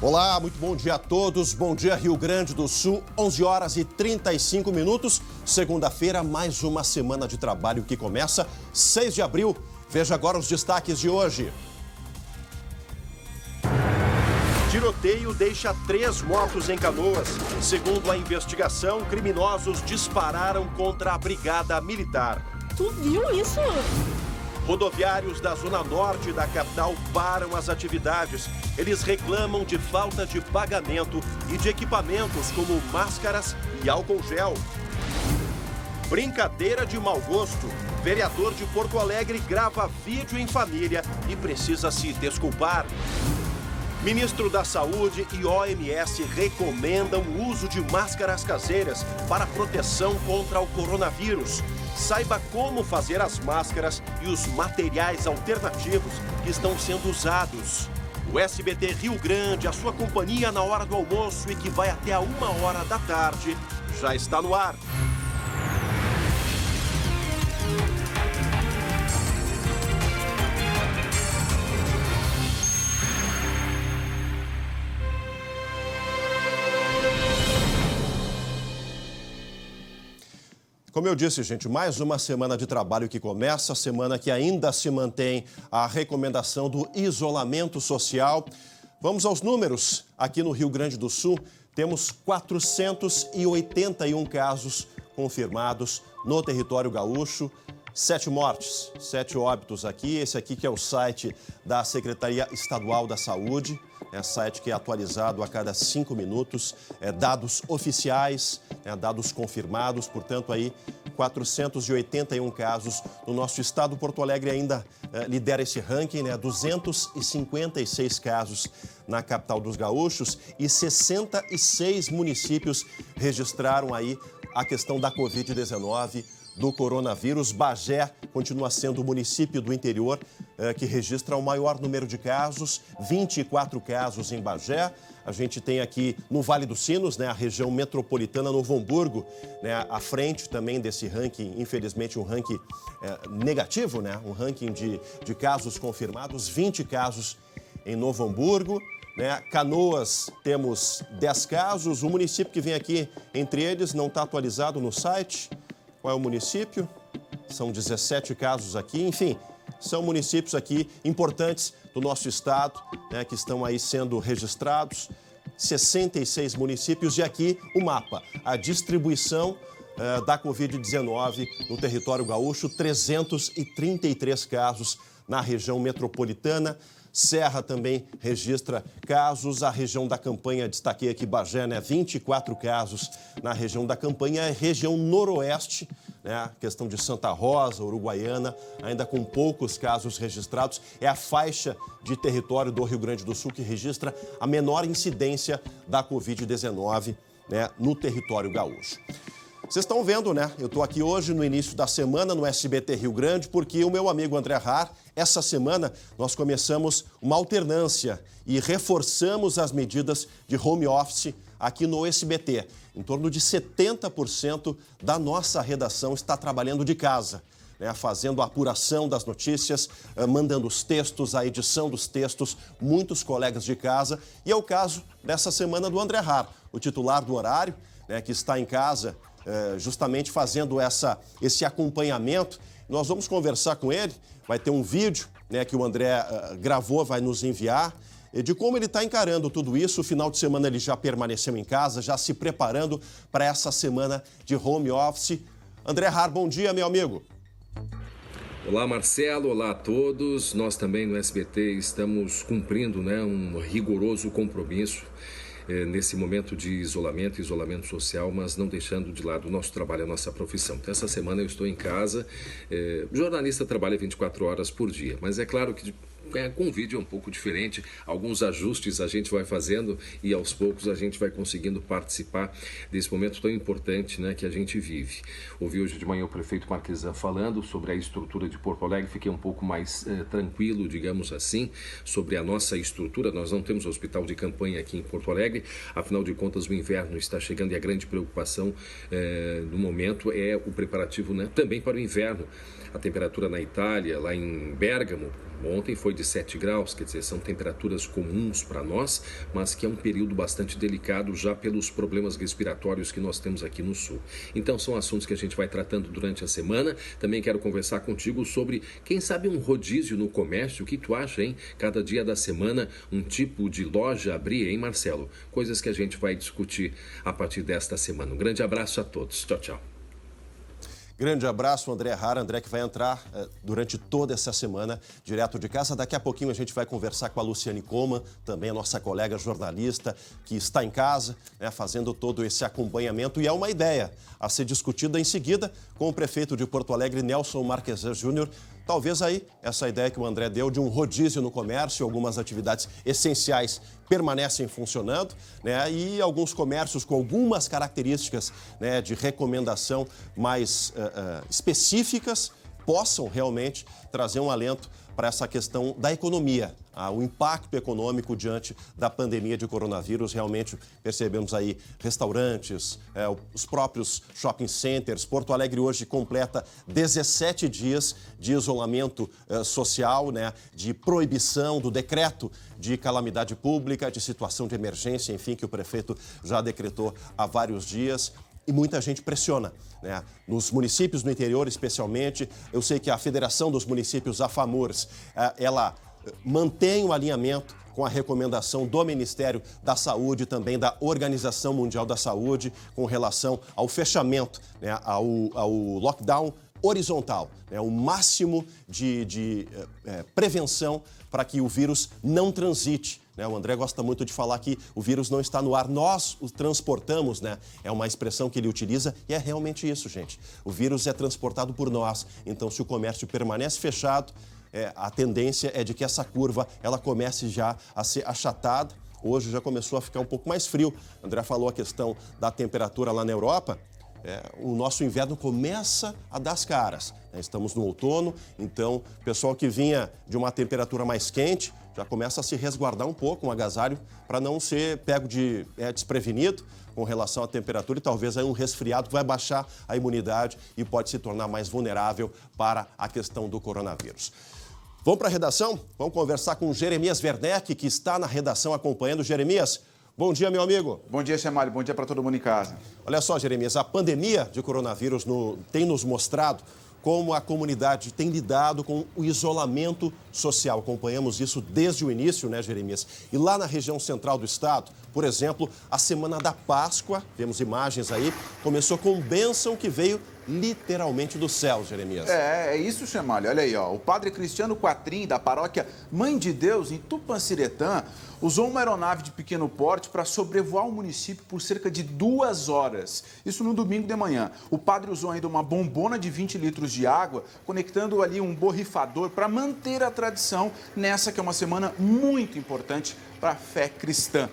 Olá, muito bom dia a todos. Bom dia, Rio Grande do Sul. 11 horas e 35 minutos. Segunda-feira, mais uma semana de trabalho que começa 6 de abril. Veja agora os destaques de hoje. Tiroteio deixa 3 mortos em Canoas. Segundo a investigação, criminosos dispararam contra a brigada militar. Tu viu isso? Rodoviários da Zona Norte da capital param as atividades. Eles reclamam de falta de pagamento e de equipamentos como máscaras e álcool gel. Brincadeira de mau gosto. Vereador de Porto Alegre grava vídeo em família e precisa se desculpar. Ministro da Saúde e OMS recomendam o uso de máscaras caseiras para proteção contra o coronavírus. Saiba como fazer as máscaras e os materiais alternativos que estão sendo usados. O SBT Rio Grande, a sua companhia na hora do almoço e que vai até a 1h da tarde, já está no ar. Como eu disse, gente, mais uma semana de trabalho que começa, semana que ainda se mantém a recomendação do isolamento social. Vamos aos números. Aqui no Rio Grande do Sul, temos 481 casos confirmados no território gaúcho. 7 mortes, 7 óbitos aqui. Esse aqui que é o site da Secretaria Estadual da Saúde. É site que é atualizado a cada 5 minutos. Dados oficiais, dados confirmados. Portanto, aí 481 casos no nosso estado. Porto Alegre ainda lidera esse ranking, 256 casos na capital dos gaúchos e 66 municípios registraram aí a questão da Covid-19, do coronavírus. Bagé continua sendo o município do interior que registra o maior número de casos, 24 casos em Bagé. A gente tem aqui no Vale dos Sinos, a região metropolitana, Novo Hamburgo, à frente também desse ranking, infelizmente um ranking negativo, um ranking de casos confirmados, 20 casos em Novo Hamburgo. Canoas, temos 10 casos. O município que vem aqui entre eles não está atualizado no site. Qual é o município? São 17 casos aqui. Enfim, são municípios aqui importantes do nosso estado, que estão aí sendo registrados. 66 municípios. E aqui o mapa, a distribuição da Covid-19 no território gaúcho. 333 casos na região metropolitana. Serra também registra casos. A região da Campanha, destaquei aqui Bagé, 24 casos na região da Campanha. Região noroeste, questão de Santa Rosa, Uruguaiana, ainda com poucos casos registrados. É a faixa de território do Rio Grande do Sul que registra a menor incidência da Covid-19 no território gaúcho. Vocês estão vendo, Eu estou aqui hoje no início da semana no SBT Rio Grande porque o meu amigo André Har, essa semana nós começamos uma alternância e reforçamos as medidas de home office aqui no SBT. Em torno de 70% da nossa redação está trabalhando de casa, fazendo a apuração das notícias, mandando os textos, a edição dos textos, muitos colegas de casa. E é o caso dessa semana do André Har, o titular do horário, que está em casa justamente fazendo esse acompanhamento. Nós vamos conversar com ele, vai ter um vídeo que o André gravou, vai nos enviar, de como ele está encarando tudo isso. O final de semana ele já permaneceu em casa, já se preparando para essa semana de home office. André Har, bom dia, meu amigo. Olá, Marcelo, olá a todos. Nós também no SBT estamos cumprindo um rigoroso compromisso nesse momento de isolamento social, mas não deixando de lado o nosso trabalho, a nossa profissão. Então, essa semana eu estou em casa. Jornalista trabalha 24 horas por dia, mas é claro que com o vídeo é um pouco diferente, alguns ajustes a gente vai fazendo e aos poucos a gente vai conseguindo participar desse momento tão importante que a gente vive. Ouvi hoje de manhã o prefeito Marquesan falando sobre a estrutura de Porto Alegre, fiquei um pouco mais tranquilo, digamos assim, sobre a nossa estrutura. Nós não temos hospital de campanha aqui em Porto Alegre, afinal de contas o inverno está chegando e a grande preocupação no momento é o preparativo também para o inverno. A temperatura na Itália, lá em Bérgamo, ontem foi de 27 graus, quer dizer, são temperaturas comuns para nós, mas que é um período bastante delicado já pelos problemas respiratórios que nós temos aqui no sul. Então são assuntos que a gente vai tratando durante a semana. Também quero conversar contigo sobre, quem sabe, um rodízio no comércio. O que tu acha, hein? Cada dia da semana um tipo de loja abrir, hein, Marcelo? Coisas que a gente vai discutir a partir desta semana. Um grande abraço a todos. Tchau, tchau. Grande abraço, André Rara. André que vai entrar durante toda essa semana, direto de casa. Daqui a pouquinho a gente vai conversar com a Luciane Coman, também a nossa colega jornalista, que está em casa, né, fazendo todo esse acompanhamento. E é uma ideia a ser discutida em seguida com o prefeito de Porto Alegre, Nelson Marquesan Júnior. Talvez aí essa ideia que o André deu de um rodízio no comércio, algumas atividades essenciais permanecem funcionando, né? E alguns comércios com algumas características, né, de recomendação mais específicas possam realmente trazer um alento para essa questão da economia, o impacto econômico diante da pandemia de coronavírus. Realmente percebemos aí restaurantes, os próprios shopping centers. Porto Alegre hoje completa 17 dias de isolamento social, né, de proibição do decreto de calamidade pública, de situação de emergência, enfim, que o prefeito já decretou há vários dias. E muita gente pressiona, né? Nos municípios no interior, especialmente. Eu sei que a Federação dos Municípios, a FAMURS, ela mantém o alinhamento com a recomendação do Ministério da Saúde, também da Organização Mundial da Saúde, com relação ao fechamento, né, ao lockdown horizontal, né, o máximo de prevenção para que o vírus não transite. O André gosta muito de falar que o vírus não está no ar, nós o transportamos, né? É uma expressão que ele utiliza e é realmente isso, gente. O vírus é transportado por nós, então se o comércio permanece fechado, a tendência é de que essa curva ela comece já a ser achatada. Hoje já começou a ficar um pouco mais frio. O André falou a questão da temperatura lá na Europa. O nosso inverno começa a dar as caras. Estamos no outono, então o pessoal que vinha de uma temperatura mais quente já começa a se resguardar um pouco, um agasalho, para não ser pego de desprevenido com relação à temperatura e talvez aí um resfriado vai baixar a imunidade e pode se tornar mais vulnerável para a questão do coronavírus. Vamos para a redação? Vamos conversar com o Jeremias Werneck, que está na redação acompanhando. Jeremias, bom dia, meu amigo. Bom dia, Chamalho. Bom dia para todo mundo em casa. Olha só, Jeremias, a pandemia de coronavírus tem nos mostrado como a comunidade tem lidado com o isolamento social. Acompanhamos isso desde o início, né, Jeremias? E lá na região central do estado, por exemplo, a Semana da Páscoa, vemos imagens aí, começou com bênção que veio literalmente do céu, Jeremias. É isso, Chamalho. Olha aí, ó. O padre Cristiano Quatrim, da paróquia Mãe de Deus, em Tupanciretã, usou uma aeronave de pequeno porte para sobrevoar o município por cerca de 2 horas. Isso no domingo de manhã. O padre usou ainda uma bombona de 20 litros de água, conectando ali um borrifador para manter a tradição nessa que é uma semana muito importante para a fé cristã.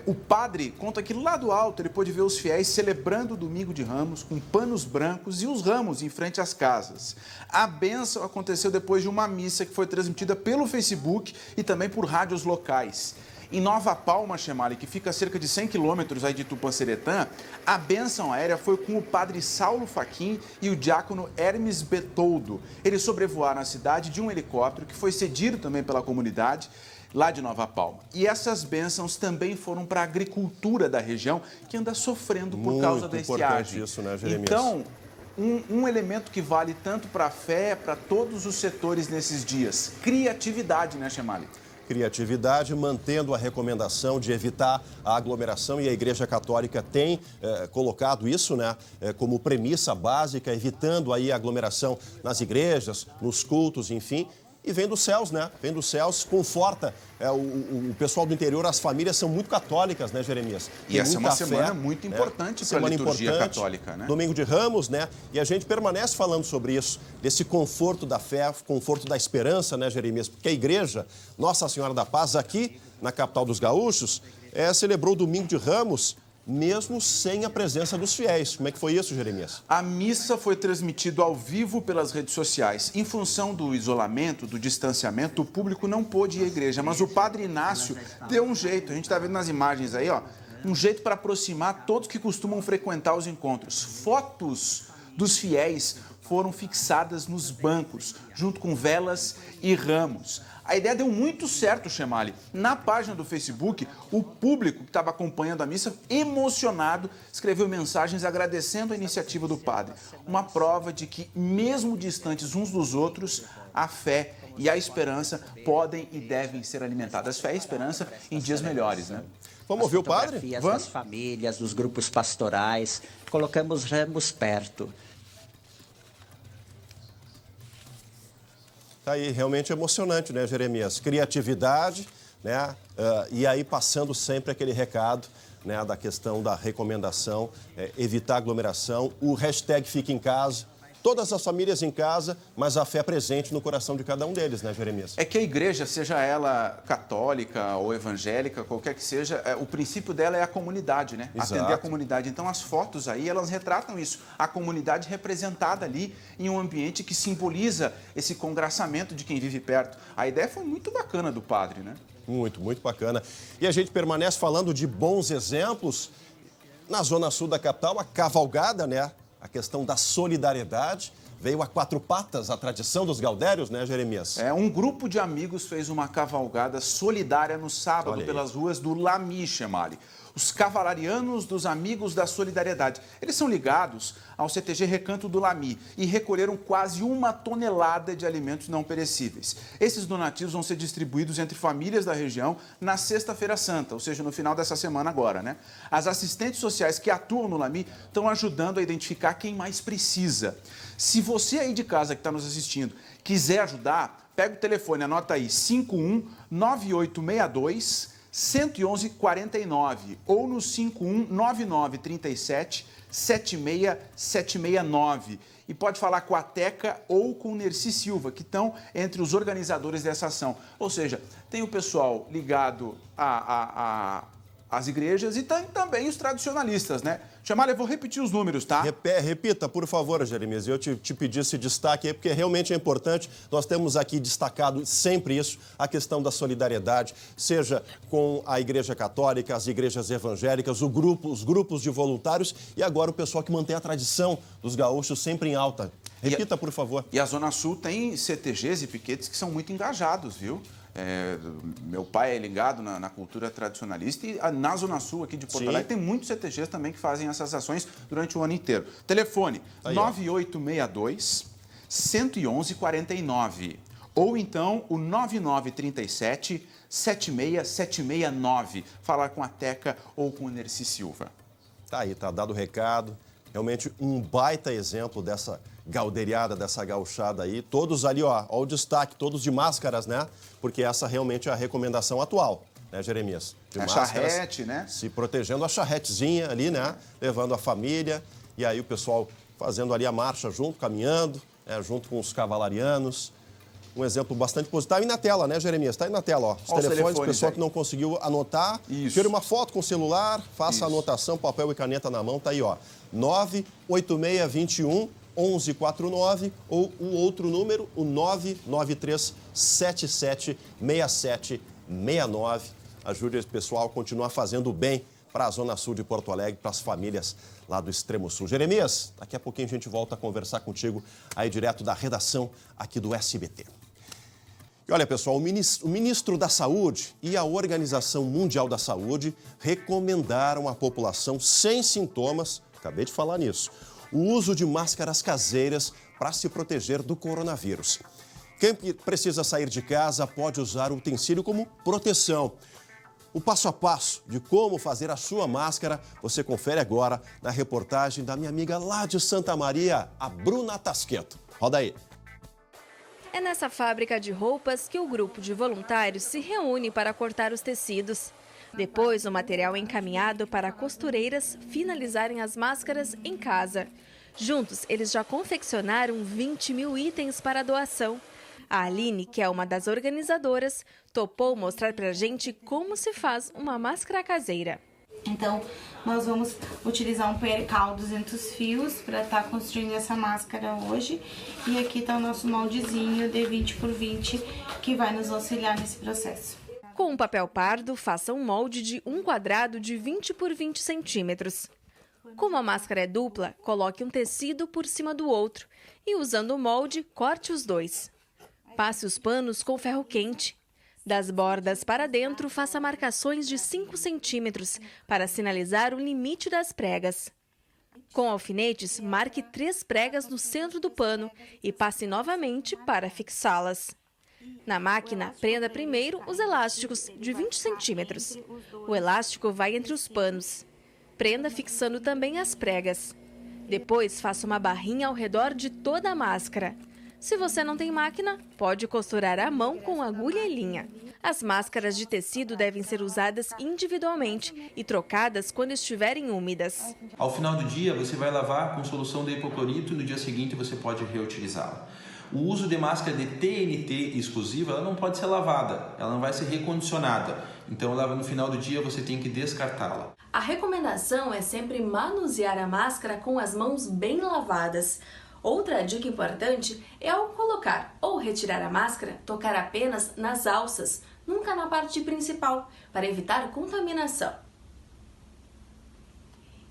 O padre conta que lá do alto ele pôde ver os fiéis celebrando o Domingo de Ramos com panos brancos e os ramos em frente às casas. A bênção aconteceu depois de uma missa que foi transmitida pelo Facebook e também por rádios locais. Em Nova Palma, Chemali, que fica a cerca de 100 quilômetros aí de Tupanciretã, a bênção aérea foi com o padre Saulo Faquim e o diácono Hermes Betoldo. Eles sobrevoaram a cidade de um helicóptero que foi cedido também pela comunidade lá de Nova Palma. E essas bênçãos também foram para a agricultura da região, que anda sofrendo por causa da estiagem. Isso, né, Jeremias? Então, um elemento que vale tanto para a fé, para todos os setores nesses dias. Criatividade, né, Chemali? Criatividade, mantendo a recomendação de evitar a aglomeração, e a Igreja Católica tem colocado isso, né, como premissa básica, evitando aí a aglomeração nas igrejas, nos cultos, enfim. E vem dos céus, né? Vem dos céus, conforta o pessoal do interior. As famílias são muito católicas, né, Jeremias? E essa é uma semana muito importante para a liturgia católica, né? Domingo de Ramos, né? E a gente permanece falando sobre isso, desse conforto da fé, conforto da esperança, né, Jeremias? Porque a igreja, Nossa Senhora da Paz, aqui na capital dos gaúchos, celebrou o Domingo de Ramos mesmo sem a presença dos fiéis. Como é que foi isso, Jeremias? A missa foi transmitida ao vivo pelas redes sociais. Em função do isolamento, do distanciamento, o público não pôde ir à igreja, mas o padre Inácio deu um jeito. A gente está vendo nas imagens aí, ó, um jeito para aproximar todos que costumam frequentar os encontros. Fotos dos fiéis foram fixadas nos bancos, junto com velas e ramos. A ideia deu muito certo, Chemali. Na página do Facebook, o público que estava acompanhando a missa, emocionado, escreveu mensagens agradecendo a iniciativa do padre. Uma prova de que, mesmo distantes uns dos outros, a fé e a esperança podem e devem ser alimentadas. Fé e esperança em dias melhores, né? Vamos ouvir o padre? Fotografias das famílias, dos grupos pastorais, colocamos ramos perto. Tá aí, realmente emocionante, né, Jeremias? Criatividade, né? E aí passando sempre aquele recado, né, da questão da recomendação, evitar aglomeração, o hashtag Fica em Casa. Todas as famílias em casa, mas a fé presente no coração de cada um deles, né, Jeremias? É que a igreja, seja ela católica ou evangélica, qualquer que seja, o princípio dela é a comunidade, né? Exato. Atender a comunidade. Então, as fotos aí, elas retratam isso. A comunidade representada ali em um ambiente que simboliza esse congraçamento de quem vive perto. A ideia foi muito bacana do padre, né? Muito, muito bacana. E a gente permanece falando de bons exemplos. Na zona sul da capital, a cavalgada, né? A questão da solidariedade veio a quatro patas, a tradição dos gaudérios, né, Jeremias? Um grupo de amigos fez uma cavalgada solidária no sábado pelas ruas do Lamy, Chemali. Os cavalarianos dos Amigos da Solidariedade. Eles são ligados ao CTG Recanto do Lamy e recolheram quase 1 tonelada de alimentos não perecíveis. Esses donativos vão ser distribuídos entre famílias da região na Sexta-feira Santa, ou seja, no final dessa semana agora, né? As assistentes sociais que atuam no Lamy estão ajudando a identificar quem mais precisa. Se você aí de casa que está nos assistindo quiser ajudar, pega o telefone, anota aí, 519862 111 49 ou no 51 9937 76769. E pode falar com a Teca ou com o Nerci Silva, que estão entre os organizadores dessa ação. Ou seja, tem o pessoal ligado às igrejas e tem também os tradicionalistas, né? Chemali, eu vou repetir os números, tá? Repita, por favor, Jeremias. Eu te pedi esse destaque aí, porque realmente é importante. Nós temos aqui destacado sempre isso, a questão da solidariedade, seja com a Igreja Católica, as igrejas evangélicas, os grupos de voluntários e agora o pessoal que mantém a tradição dos gaúchos sempre em alta. Repita, por favor. E a Zona Sul tem CTGs e piquetes que são muito engajados, viu? Meu pai é ligado na cultura tradicionalista e na Zona Sul aqui de Porto Alegre tem muitos CTGs também que fazem essas ações durante o ano inteiro. Telefone 9862 111 49 ou então o 9937 76769. Falar com a Teca ou com o Nerci Silva. Tá aí, tá dado o recado. Realmente um baita exemplo dessa gauderiada, dessa gauchada aí. Todos ali, ó o destaque, todos de máscaras, né? Porque essa realmente é a recomendação atual, né, Jeremias? De máscaras, charrete, né? Se protegendo, a charretezinha ali, né? Levando a família. E aí o pessoal fazendo ali a marcha junto, caminhando, junto com os cavalarianos. Um exemplo bastante positivo. Tá aí na tela, né, Jeremias? Tá aí na tela, ó. Os telefones, pessoal que não conseguiu anotar. Isso. Tire uma foto com o celular, faça a anotação, papel e caneta na mão, tá aí, ó. 98621 1149 ou o outro número, o 993 776769. Ajude esse pessoal a continuar fazendo bem para a Zona Sul de Porto Alegre, para as famílias lá do Extremo Sul. Jeremias, daqui a pouquinho a gente volta a conversar contigo aí direto da redação aqui do SBT. E olha, pessoal, o ministro da Saúde e a Organização Mundial da Saúde recomendaram à população sem sintomas, acabei de falar nisso, o uso de máscaras caseiras para se proteger do coronavírus. Quem precisa sair de casa pode usar o utensílio como proteção. O passo a passo de como fazer a sua máscara, você confere agora na reportagem da minha amiga lá de Santa Maria, a Bruna Tasqueto. Roda aí. É nessa fábrica de roupas que o grupo de voluntários se reúne para cortar os tecidos. Depois, o material é encaminhado para costureiras finalizarem as máscaras em casa. Juntos, eles já confeccionaram 20 mil itens para doação. A Aline, que é uma das organizadoras, topou mostrar pra gente como se faz uma máscara caseira. Então, nós vamos utilizar um percal 200 fios para estar construindo essa máscara hoje. E aqui está o nosso moldezinho de 20 por 20 que vai nos auxiliar nesse processo. Com um papel pardo, faça um molde de um quadrado de 20 por 20 centímetros. Como a máscara é dupla, coloque um tecido por cima do outro e, usando o molde, corte os dois. Passe os panos com ferro quente. Das bordas para dentro, faça marcações de 5 centímetros para sinalizar o limite das pregas. Com alfinetes, marque 3 pregas no centro do pano e passe novamente para fixá-las. Na máquina, prenda primeiro os elásticos de 20 centímetros. O elástico vai entre os panos. Prenda fixando também as pregas. Depois, faça uma barrinha ao redor de toda a máscara. Se você não tem máquina, pode costurar à mão com agulha e linha. As máscaras de tecido devem ser usadas individualmente e trocadas quando estiverem úmidas. Ao final do dia, você vai lavar com solução de hipoclorito e no dia seguinte você pode reutilizá-la. O uso de máscara de TNT exclusiva, ela não pode ser lavada, ela não vai ser recondicionada. Então, no final do dia, você tem que descartá-la. A recomendação é sempre manusear a máscara com as mãos bem lavadas. Outra dica importante é, ao colocar ou retirar a máscara, tocar apenas nas alças, nunca na parte principal, para evitar contaminação.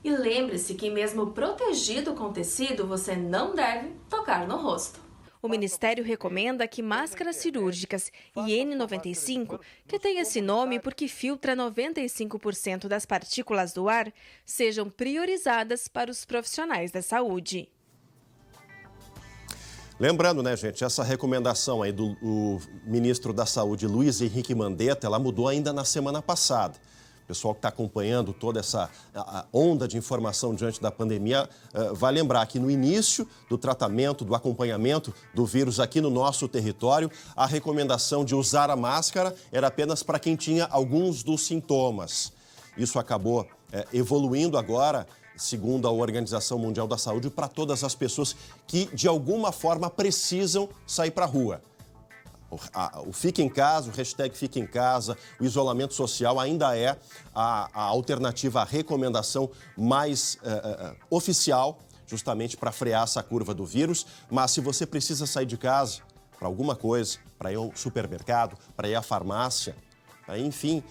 E lembre-se que mesmo protegido com tecido, você não deve tocar no rosto. O Ministério recomenda que máscaras cirúrgicas e N95, que tem esse nome porque filtra 95% das partículas do ar, sejam priorizadas para os profissionais da saúde. Lembrando, né, gente, essa recomendação aí do ministro da Saúde, Luiz Henrique Mandetta, ela mudou ainda na semana passada. O pessoal que está acompanhando toda essa onda de informação diante da pandemia vai lembrar que no início do tratamento, do acompanhamento do vírus aqui no nosso território, a recomendação de usar a máscara era apenas para quem tinha alguns dos sintomas. Isso acabou evoluindo agora, segundo a Organização Mundial da Saúde, para todas as pessoas que, de alguma forma, precisam sair para a rua. O fique em casa, o hashtag fique em casa, o isolamento social ainda é a alternativa, a recomendação mais oficial, justamente para frear essa curva do vírus. Mas se você precisa sair de casa para alguma coisa, para ir ao supermercado, para ir à farmácia, enfim,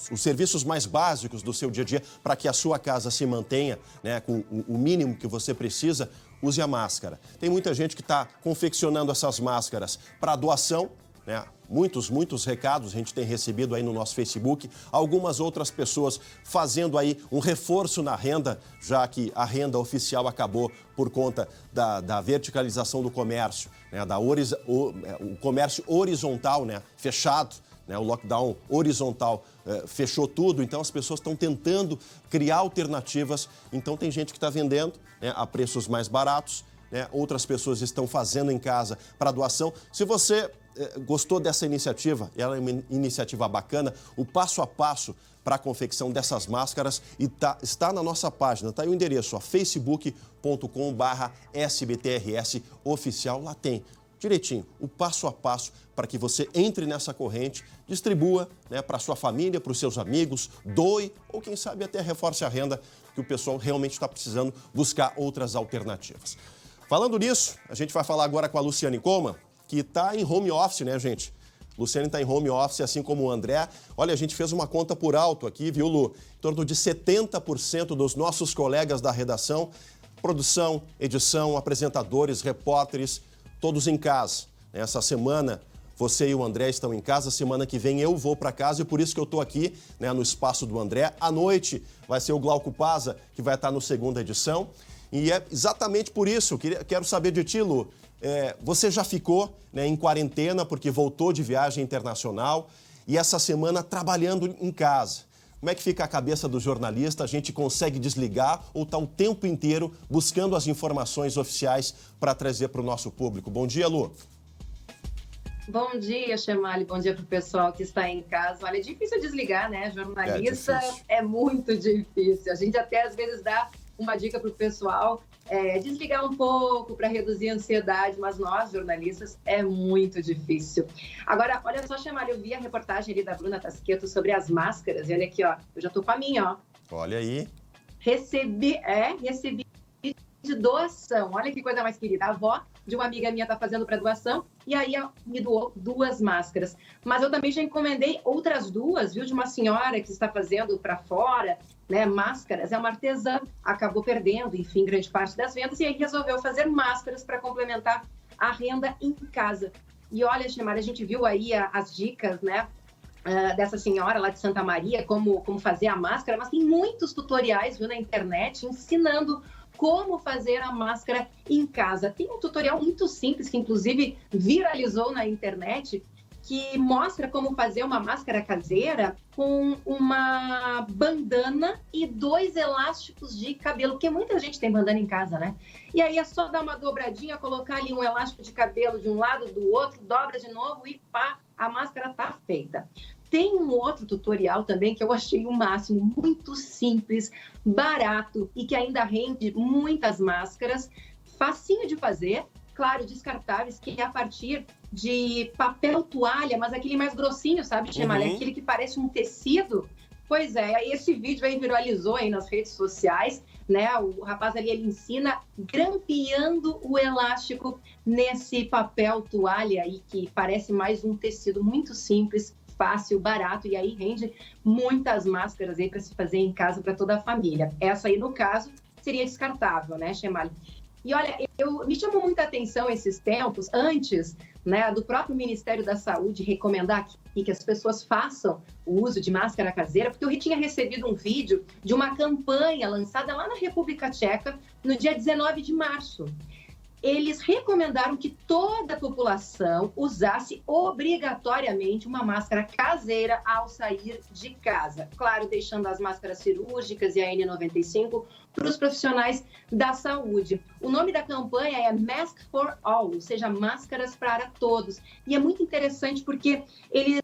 os serviços mais básicos do seu dia a dia, para que a sua casa se mantenha, né, com o mínimo que você precisa, use a máscara. Tem muita gente que está confeccionando essas máscaras para doação, né? Muitos recados a gente tem recebido aí no nosso Facebook. Algumas outras pessoas fazendo aí um reforço na renda, já que a renda oficial acabou por conta da verticalização do comércio, né? O comércio horizontal, né? Fechado. O lockdown horizontal fechou tudo, então as pessoas estão tentando criar alternativas. Então tem gente que está vendendo, né, a preços mais baratos, né, outras pessoas estão fazendo em casa para doação. Se você gostou dessa iniciativa, ela é uma iniciativa bacana, o passo a passo para a confecção dessas máscaras está na nossa página, está aí o endereço, facebook.com/SBTRS oficial, lá tem direitinho, o passo a passo para que você entre nessa corrente, distribua, né, para a sua família, para os seus amigos, doe ou quem sabe até reforce a renda, que o pessoal realmente está precisando buscar outras alternativas. Falando nisso, a gente vai falar agora com a Luciane Coman, que está em home office, né, gente? Luciane está em home office, assim como o André. Olha, a gente fez uma conta por alto aqui, viu, Lu? Em torno de 70% dos nossos colegas da redação, produção, edição, apresentadores, repórteres, todos em casa. Essa semana, você e o André estão em casa. Semana que vem eu vou para casa e por isso que eu estou aqui, né, no espaço do André. À noite vai ser o Glauco Paza, que vai estar no segunda edição. E é exatamente por isso, quero saber de ti, Lu. Você já ficou, né, em quarentena porque voltou de viagem internacional e essa semana trabalhando em casa. Como é que fica a cabeça do jornalista? A gente consegue desligar ou está o tempo inteiro buscando as informações oficiais para trazer para o nosso público? Bom dia, Lu. Bom dia, Chemali. Bom dia para o pessoal que está em casa. Olha, é difícil desligar, né? Jornalista é muito difícil. A gente até às vezes dá uma dica para o pessoal, desligar um pouco para reduzir a ansiedade, mas nós, jornalistas, é muito difícil. Agora, olha só, Chemali, eu vi a reportagem ali da Bruna Tasqueto sobre as máscaras, e olha aqui, ó, eu já tô com a minha, ó. Olha aí. Recebi de doação. Olha que coisa mais querida. A avó de uma amiga minha está fazendo para doação e aí me doou 2 máscaras. Mas eu também já encomendei outras 2, viu, de uma senhora que está fazendo para fora, né, máscaras. É uma artesã, acabou perdendo, enfim, grande parte das vendas e aí resolveu fazer máscaras para complementar a renda em casa. E olha, Chemara, a gente viu aí as dicas, né, dessa senhora lá de Santa Maria, como fazer a máscara, mas tem muitos tutoriais, viu, na internet ensinando como fazer a máscara em casa. Tem um tutorial muito simples, que inclusive viralizou na internet, que mostra como fazer uma máscara caseira com uma bandana e 2 elásticos de cabelo, porque muita gente tem bandana em casa, né? E aí é só dar uma dobradinha, colocar ali um elástico de cabelo de um lado, do outro, dobra de novo e pá, a máscara tá feita. Tem um outro tutorial também que eu achei o máximo, muito simples, barato e que ainda rende muitas máscaras, facinho de fazer, claro, descartáveis, que é a partir de papel toalha, mas aquele mais grossinho, sabe, Chemara? Aquele que parece um tecido. Pois é, esse vídeo aí viralizou aí nas redes sociais, né? O rapaz ali, ele ensina grampeando o elástico nesse papel toalha aí, que parece mais um tecido muito simples, fácil, barato, e aí rende muitas máscaras aí para se fazer em casa para toda a família. Essa aí, no caso, seria descartável, né, Chemali? E olha, me chamou muita atenção esses tempos, antes, né, do próprio Ministério da Saúde recomendar que as pessoas façam o uso de máscara caseira, porque eu tinha recebido um vídeo de uma campanha lançada lá na República Tcheca no dia 19 de março. Eles recomendaram que toda a população usasse obrigatoriamente uma máscara caseira ao sair de casa. Claro, deixando as máscaras cirúrgicas e a N95 para os profissionais da saúde. O nome da campanha é Mask for All, ou seja, máscaras para todos. E é muito interessante porque eles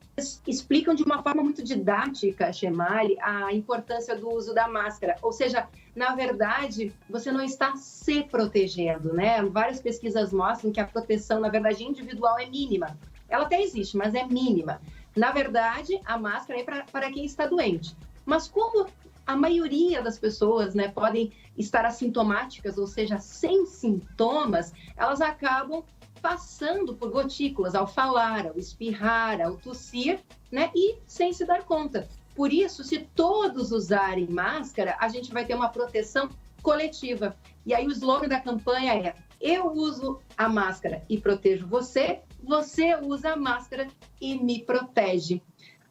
explicam de uma forma muito didática, Chemali, a importância do uso da máscara. Ou seja, na verdade, você não está se protegendo, né? Várias pesquisas mostram que a proteção, na verdade, individual é mínima. Ela até existe, mas é mínima. Na verdade, a máscara é para quem está doente. Mas como a maioria das pessoas, né, podem estar assintomáticas, ou seja, sem sintomas, elas acabam passando por gotículas ao falar, ao espirrar, ao tossir, né, e sem se dar conta. Por isso, se todos usarem máscara, a gente vai ter uma proteção coletiva. E aí o slogan da campanha é: eu uso a máscara e protejo você, você usa a máscara e me protege.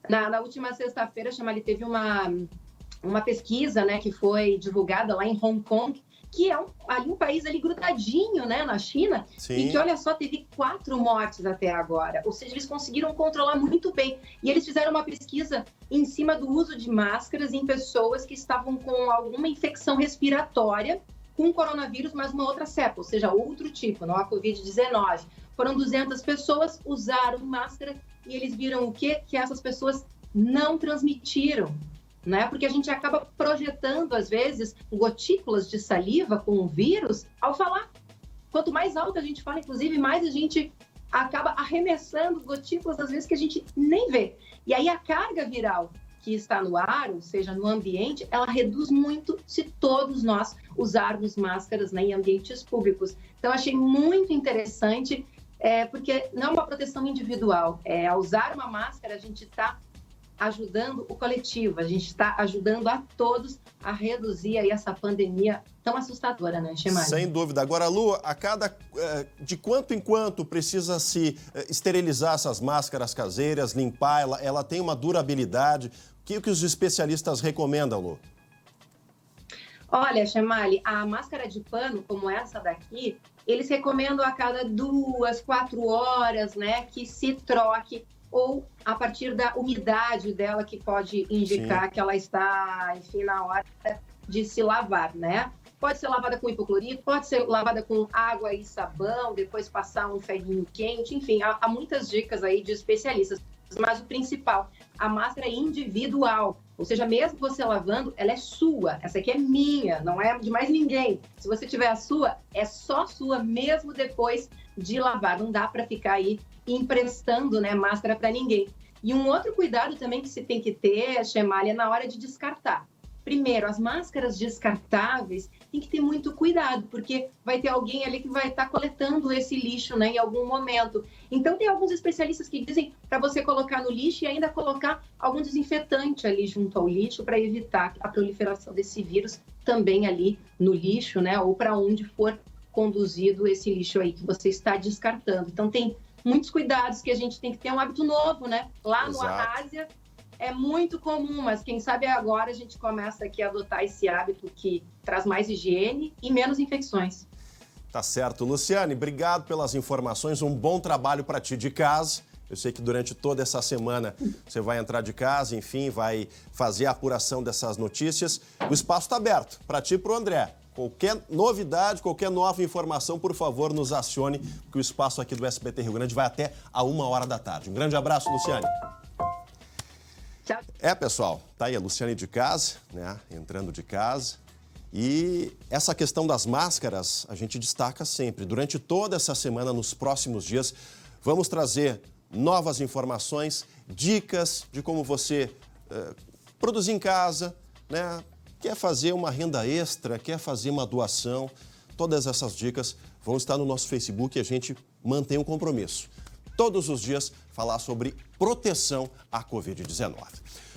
Na última sexta-feira, Chemali, teve uma pesquisa, né, que foi divulgada lá em Hong Kong, que é um país ali grudadinho, né, na China. Sim. E que, olha só, teve 4 mortes até agora. Ou seja, eles conseguiram controlar muito bem. E eles fizeram uma pesquisa em cima do uso de máscaras em pessoas que estavam com alguma infecção respiratória com coronavírus, mas uma outra cepa, ou seja, outro tipo, não a Covid-19. Foram 200 pessoas, usaram máscara e eles viram o quê? Que essas pessoas não transmitiram, né? Porque a gente acaba projetando, às vezes, gotículas de saliva com o vírus ao falar. Quanto mais alto a gente fala, inclusive, mais a gente acaba arremessando gotículas, às vezes, que a gente nem vê. E aí a carga viral que está no ar, ou seja, no ambiente, ela reduz muito se todos nós usarmos máscaras, né, em ambientes públicos. Então, achei muito interessante, porque não é uma proteção individual. Ao usar uma máscara, a gente está ajudando o coletivo, a gente está ajudando a todos a reduzir aí essa pandemia tão assustadora, né, Chemali? Sem dúvida. Agora, Lu, de quanto em quanto precisa se esterilizar essas máscaras caseiras, limpar, ela tem uma durabilidade? O que os especialistas recomendam, Lu? Olha, Chemali, a máscara de pano, como essa daqui, eles recomendam a cada 2, 4 horas, né, que se troque, ou a partir da umidade dela, que pode indicar Sim. que ela está, enfim, na hora de se lavar, né? Pode ser lavada com hipoclorito, pode ser lavada com água e sabão, depois passar um ferrinho quente, enfim, há muitas dicas aí de especialistas. Mas o principal, a máscara é individual, ou seja, mesmo você lavando, ela é sua, essa aqui é minha, não é de mais ninguém. Se você tiver a sua, é só sua, mesmo depois de lavar, não dá para ficar aí emprestando, né, máscara para ninguém. E um outro cuidado também que se tem que ter, Chemali, é na hora de descartar. primeiro, as máscaras descartáveis tem que ter muito cuidado, porque vai ter alguém ali que vai estar coletando esse lixo, né, em algum momento. Então, tem alguns especialistas que dizem para você colocar no lixo e ainda colocar algum desinfetante ali junto ao lixo para evitar a proliferação desse vírus também ali no lixo, né, ou para onde for conduzido esse lixo aí que você está descartando. Então, tem muitos cuidados que a gente tem que ter, um hábito novo, né? Lá no Arrásia é muito comum, mas quem sabe agora a gente começa aqui a adotar esse hábito que traz mais higiene e menos infecções. Tá certo. Luciane, obrigado pelas informações, um bom trabalho para ti de casa. Eu sei que durante toda essa semana você vai entrar de casa, enfim, vai fazer a apuração dessas notícias. O espaço está aberto para ti e para o André. Qualquer novidade, qualquer nova informação, por favor, nos acione, porque o espaço aqui do SBT Rio Grande vai até a 13h. Um grande abraço, Luciane. Tchau. Pessoal, tá aí a Luciane de casa, né? Entrando de casa. E essa questão das máscaras, a gente destaca sempre. Durante toda essa semana, nos próximos dias, vamos trazer novas informações, dicas de como você produzir em casa, né? Quer fazer uma renda extra, quer fazer uma doação, todas essas dicas vão estar no nosso Facebook e a gente mantém um compromisso. Todos os dias falar sobre proteção à Covid-19.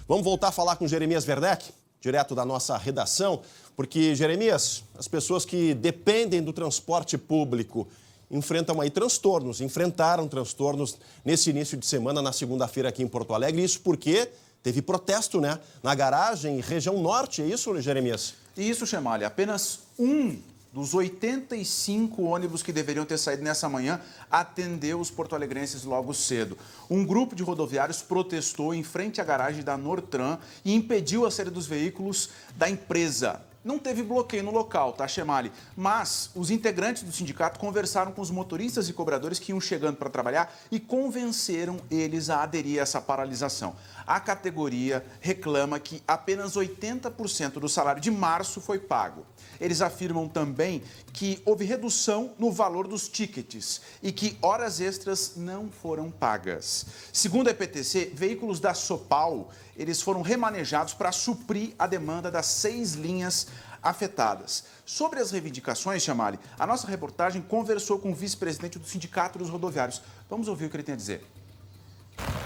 Vamos voltar a falar com Jeremias Werneck, direto da nossa redação, porque, Jeremias, as pessoas que dependem do transporte público enfrentaram transtornos nesse início de semana, na segunda-feira aqui em Porto Alegre, isso porque teve protesto, né? Na garagem, região norte, é isso, Jeremias? Isso, Chemali. Apenas um dos 85 ônibus que deveriam ter saído nessa manhã atendeu os porto-alegrenses logo cedo. Um grupo de rodoviários protestou em frente à garagem da Nortran e impediu a saída dos veículos da empresa. Não teve bloqueio no local, tá, Chemali? Mas os integrantes do sindicato conversaram com os motoristas e cobradores que iam chegando para trabalhar e convenceram eles a aderir a essa paralisação. A categoria reclama que apenas 80% do salário de março foi pago. Eles afirmam também que houve redução no valor dos tickets e que horas extras não foram pagas. Segundo a EPTC, veículos da Sopal, eles foram remanejados para suprir a demanda das 6 linhas afetadas. Sobre as reivindicações, Chamali, a nossa reportagem conversou com o vice-presidente do Sindicato dos Rodoviários. Vamos ouvir o que ele tem a dizer.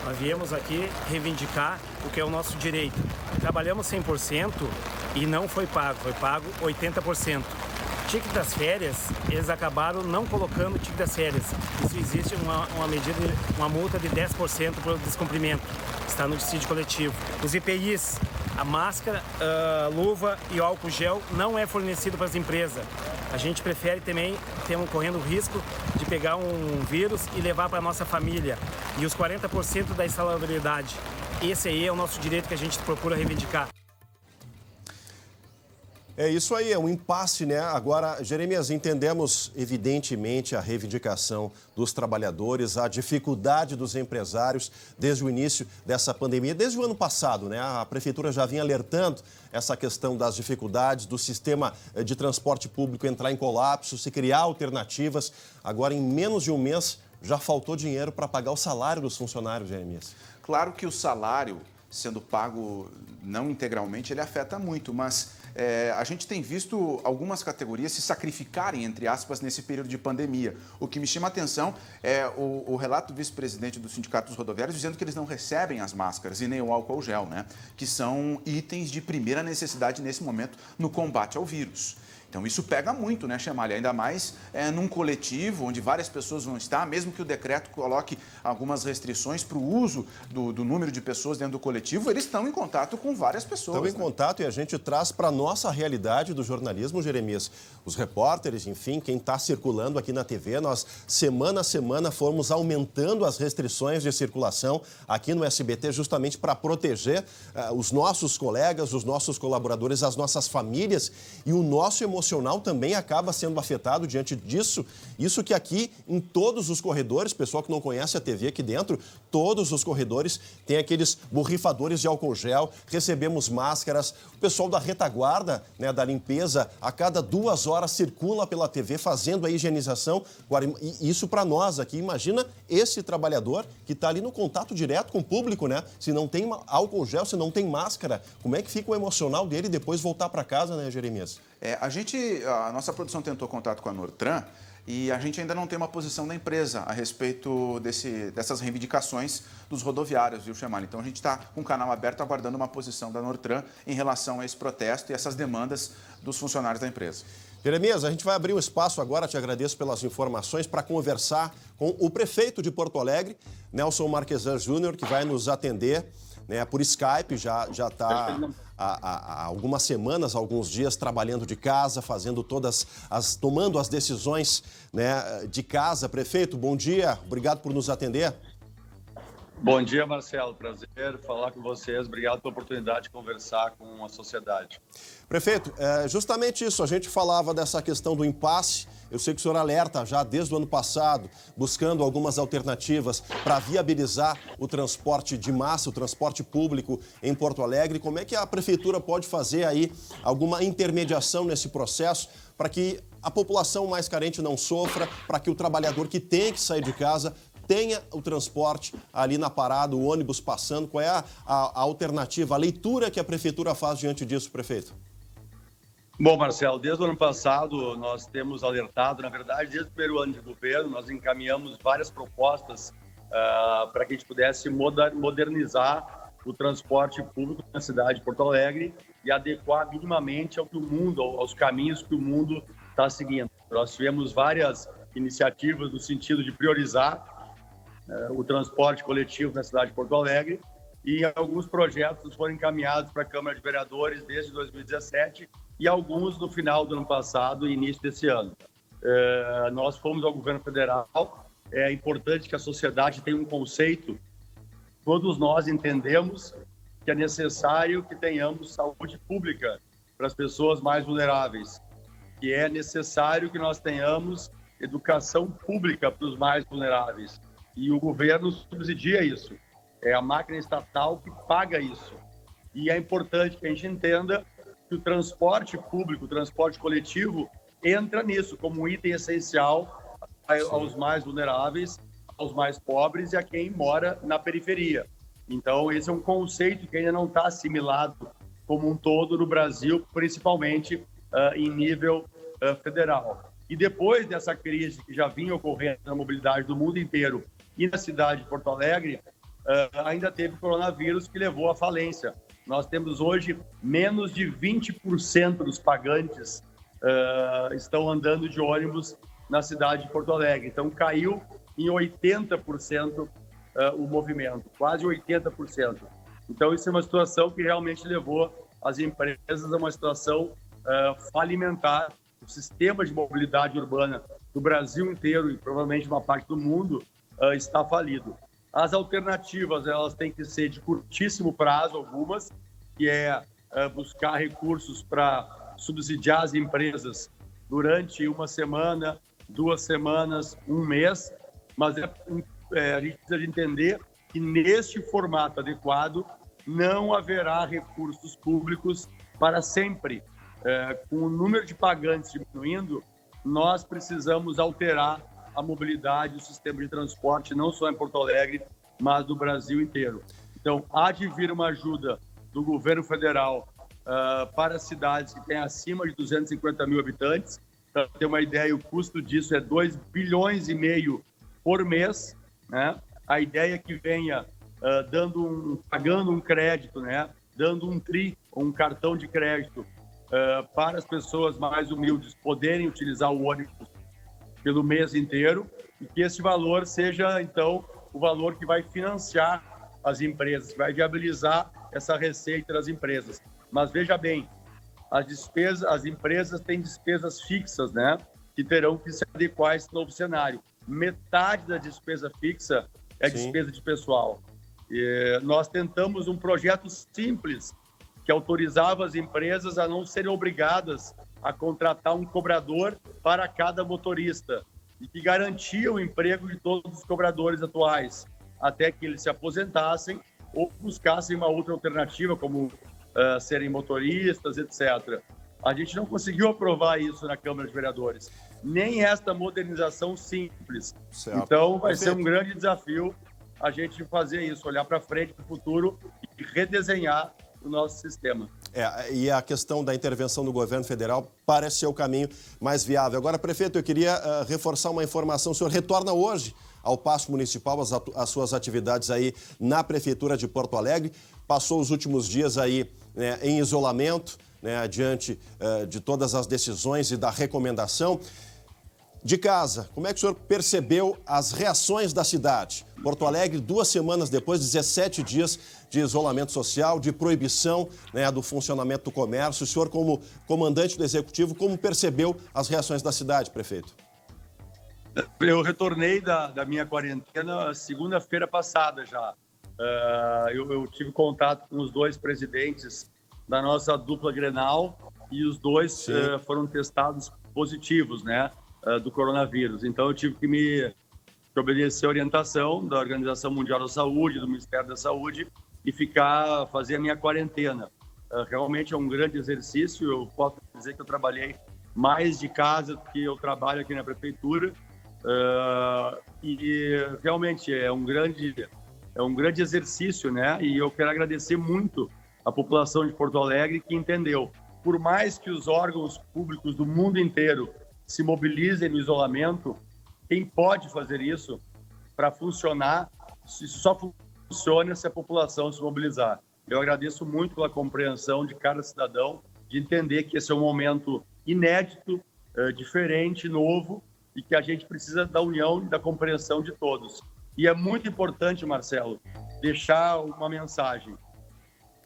Nós viemos aqui reivindicar o que é o nosso direito. Trabalhamos 100% e não foi pago 80%. Ticket das férias, eles acabaram não colocando o ticket das férias. Isso existe uma multa de 10% pelo descumprimento. Está no dissídio coletivo. Os IPIs, a máscara, luva e álcool gel não é fornecido para as empresas. A gente prefere também correndo o risco de pegar um vírus e levar para a nossa família. E os 40% da insalubridade. Esse aí é o nosso direito que a gente procura reivindicar. É isso aí, é um impasse, né? Agora, Jeremias, entendemos evidentemente a reivindicação dos trabalhadores, a dificuldade dos empresários desde o início dessa pandemia, desde o ano passado, né? A prefeitura já vinha alertando essa questão das dificuldades do sistema de transporte público entrar em colapso, se criar alternativas. Agora, em menos de um mês, já faltou dinheiro para pagar o salário dos funcionários, Jeremias. Claro que o salário, sendo pago não integralmente, ele afeta muito, mas a gente tem visto algumas categorias se sacrificarem, entre aspas, nesse período de pandemia. O que me chama a atenção é o relato do vice-presidente do Sindicato dos Rodoviários dizendo que eles não recebem as máscaras e nem o álcool gel, né? Que são itens de primeira necessidade nesse momento no combate ao vírus. Então, isso pega muito, né, Chemali? Ainda mais num coletivo onde várias pessoas vão estar, mesmo que o decreto coloque algumas restrições para o uso do número de pessoas dentro do coletivo, eles estão em contato com várias pessoas. Estão em contato e a gente traz para a nossa realidade do jornalismo, Jeremias. Os repórteres, enfim, quem está circulando aqui na TV, nós, semana a semana, fomos aumentando as restrições de circulação aqui no SBT, justamente para proteger os nossos colegas, os nossos colaboradores, as nossas famílias e o nosso emocionamento emocional também acaba sendo afetado diante disso. Isso que aqui, em todos os corredores, pessoal que não conhece a TV aqui dentro, todos os corredores têm aqueles borrifadores de álcool gel, recebemos máscaras. O pessoal da retaguarda, né, da limpeza, a cada 2 horas circula pela TV fazendo a higienização. E isso para nós aqui, imagina esse trabalhador que está ali no contato direto com o público, né? Se não tem álcool gel, se não tem máscara, como é que fica o emocional dele depois voltar para casa, né, Jeremias? A nossa produção tentou contato com a Nortran e a gente ainda não tem uma posição da empresa a respeito dessas reivindicações dos rodoviários, viu, Chemali? Então a gente está com o canal aberto aguardando uma posição da Nortran em relação a esse protesto e essas demandas dos funcionários da empresa. Jeremias, a gente vai abrir um espaço agora, te agradeço pelas informações, para conversar com o prefeito de Porto Alegre, Nelson Marquesan Júnior, que vai nos atender, né, por Skype, já está há algumas semanas, alguns dias, trabalhando de casa, tomando as decisões, né, de casa. Prefeito, bom dia, obrigado por nos atender. Bom dia, Marcelo. Prazer falar com vocês. Obrigado pela oportunidade de conversar com a sociedade. Prefeito, justamente isso, a gente falava dessa questão do impasse. Eu sei que o senhor alerta já desde o ano passado, buscando algumas alternativas para viabilizar o transporte de massa, o transporte público em Porto Alegre. Como é que a prefeitura pode fazer aí alguma intermediação nesse processo para que a população mais carente não sofra, para que o trabalhador que tem que sair de casa tenha o transporte ali na parada, o ônibus passando? Qual é a alternativa, a leitura que a prefeitura faz diante disso, prefeito? Bom, Marcelo, desde o ano passado nós temos alertado, na verdade, desde o primeiro ano de governo, nós encaminhamos várias propostas para que a gente pudesse modernizar o transporte público na cidade de Porto Alegre e adequar minimamente ao que o mundo, aos caminhos que o mundo está seguindo. Nós tivemos várias iniciativas no sentido de priorizar o transporte coletivo na cidade de Porto Alegre e alguns projetos foram encaminhados para a Câmara de Vereadores desde 2017 e alguns no final do ano passado e início desse ano. Nós fomos ao governo federal, é importante que a sociedade tenha um conceito, todos nós entendemos que é necessário que tenhamos saúde pública para as pessoas mais vulneráveis, que é necessário que nós tenhamos educação pública para os mais vulneráveis. E o governo subsidia isso. É a máquina estatal que paga isso. E é importante que a gente entenda que o transporte público, o transporte coletivo, entra nisso como um item essencial aos mais vulneráveis, aos mais pobres e a quem mora na periferia. Então, esse é um conceito que ainda não está assimilado como um todo no Brasil, principalmente em nível federal. E depois dessa crise que já vinha ocorrendo na mobilidade do mundo inteiro e na cidade de Porto Alegre, ainda teve o coronavírus que levou à falência. Nós temos hoje menos de 20% dos pagantes estão andando de ônibus na cidade de Porto Alegre. Então, caiu em 80% o movimento, quase 80%. Então, isso é uma situação que realmente levou as empresas a uma situação falimentar. O sistema de mobilidade urbana do Brasil inteiro e provavelmente uma parte do mundo está falido. As alternativas, elas têm que ser de curtíssimo prazo, algumas, que é buscar recursos para subsidiar as empresas durante uma semana, 2 semanas, 1 mês, mas a gente precisa entender que neste formato adequado não haverá recursos públicos para sempre. Com o número de pagantes diminuindo, nós precisamos alterar a mobilidade, o sistema de transporte, não só em Porto Alegre, mas do Brasil inteiro. Então, há de vir uma ajuda do governo federal para cidades que têm acima de 250 mil habitantes. Para ter uma ideia, o custo disso é 2,5 bilhões por mês, né? A ideia é que venha pagando um crédito, né? Dando um cartão de crédito para as pessoas mais humildes poderem utilizar o ônibus pelo mês inteiro e que esse valor seja, então, o valor que vai financiar as empresas, que vai viabilizar essa receita das empresas. Mas veja bem, as empresas têm despesas fixas, né, que terão que se adequar a esse novo cenário. Metade da despesa fixa é despesa de pessoal. Nós tentamos um projeto simples que autorizava as empresas a não serem obrigadas a contratar um cobrador para cada motorista e que garantia o emprego de todos os cobradores atuais, até que eles se aposentassem ou buscassem uma outra alternativa, como serem motoristas, etc. A gente não conseguiu aprovar isso na Câmara de Vereadores, nem esta modernização simples. Certo. Então, vai ser um grande desafio a gente fazer isso, olhar para frente, para o futuro e redesenhar o nosso sistema. E a questão da intervenção do governo federal parece ser o caminho mais viável. Agora, prefeito, eu queria reforçar uma informação. O senhor retorna hoje ao Paço Municipal, as suas atividades aí na Prefeitura de Porto Alegre. Passou os últimos dias aí em isolamento, diante de todas as decisões e da recomendação. De casa, como é que o senhor percebeu as reações da cidade? Porto Alegre, 2 semanas depois, 17 dias de isolamento social, de proibição do funcionamento do comércio. O senhor, como comandante do Executivo, como percebeu as reações da cidade, prefeito? Eu retornei da minha quarentena segunda-feira passada já. Eu tive contato com os 2 presidentes da nossa dupla Grenal e os 2 foram testados positivos, do coronavírus. Então, eu tive que obedecer a orientação da Organização Mundial da Saúde, do Ministério da Saúde, e fazer a minha quarentena. Realmente é um grande exercício. Eu posso dizer que eu trabalhei mais de casa do que eu trabalho aqui na Prefeitura. E realmente é um grande exercício, E eu quero agradecer muito a população de Porto Alegre que entendeu. Por mais que os órgãos públicos do mundo inteiro se mobilizem no isolamento, quem pode fazer isso para funcionar, só funciona se a população se mobilizar. Eu agradeço muito pela compreensão de cada cidadão, de entender que esse é um momento inédito, diferente, novo, e que a gente precisa da união e da compreensão de todos. E é muito importante, Marcelo, deixar uma mensagem.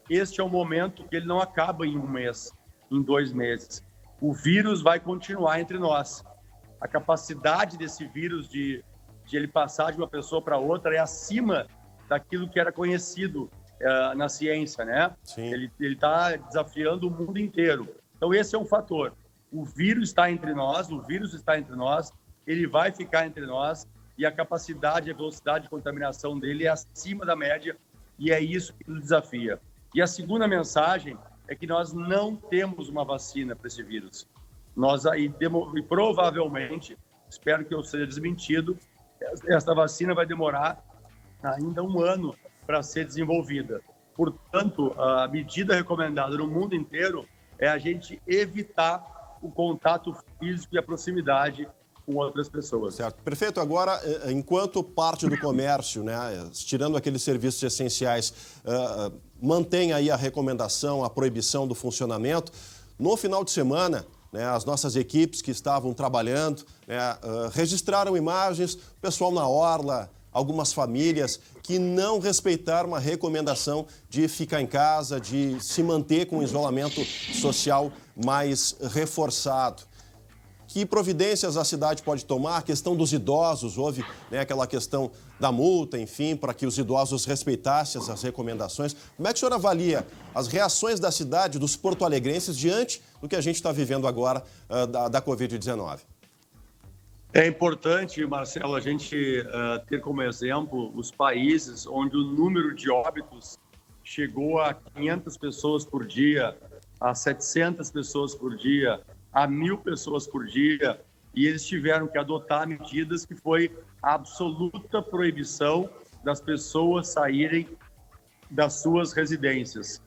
Este é um momento que ele não acaba em 1 mês, em 2 meses. O vírus vai continuar entre nós. A capacidade desse vírus de ele passar de uma pessoa para outra é acima daquilo que era conhecido na ciência, Ele está desafiando o mundo inteiro. Então, esse é um fator. O vírus está entre nós, ele vai ficar entre nós e a capacidade, a velocidade de contaminação dele é acima da média e é isso que nos desafia. E a segunda mensagem é que nós não temos uma vacina para esse vírus. E provavelmente, espero que eu seja desmentido, essa vacina vai demorar ainda 1 ano para ser desenvolvida. Portanto, a medida recomendada no mundo inteiro é a gente evitar o contato físico e a proximidade com outras pessoas. Certo. Prefeito, agora, enquanto parte do comércio, tirando aqueles serviços essenciais, mantém aí a recomendação, a proibição do funcionamento, no final de semana, as nossas equipes que estavam trabalhando registraram imagens, o pessoal na orla, algumas famílias que não respeitaram a recomendação de ficar em casa, de se manter com o isolamento social mais reforçado. Que providências a cidade pode tomar? A questão dos idosos, houve aquela questão da multa, enfim, para que os idosos respeitassem as recomendações. Como é que o senhor avalia as reações da cidade, dos porto-alegrenses, diante do que a gente está vivendo agora da Covid-19? É importante, Marcelo, a gente ter como exemplo os países onde o número de óbitos chegou a 500 pessoas por dia, a 700 pessoas por dia, a 1.000 pessoas por dia, e eles tiveram que adotar medidas que foi a absoluta proibição das pessoas saírem das suas residências.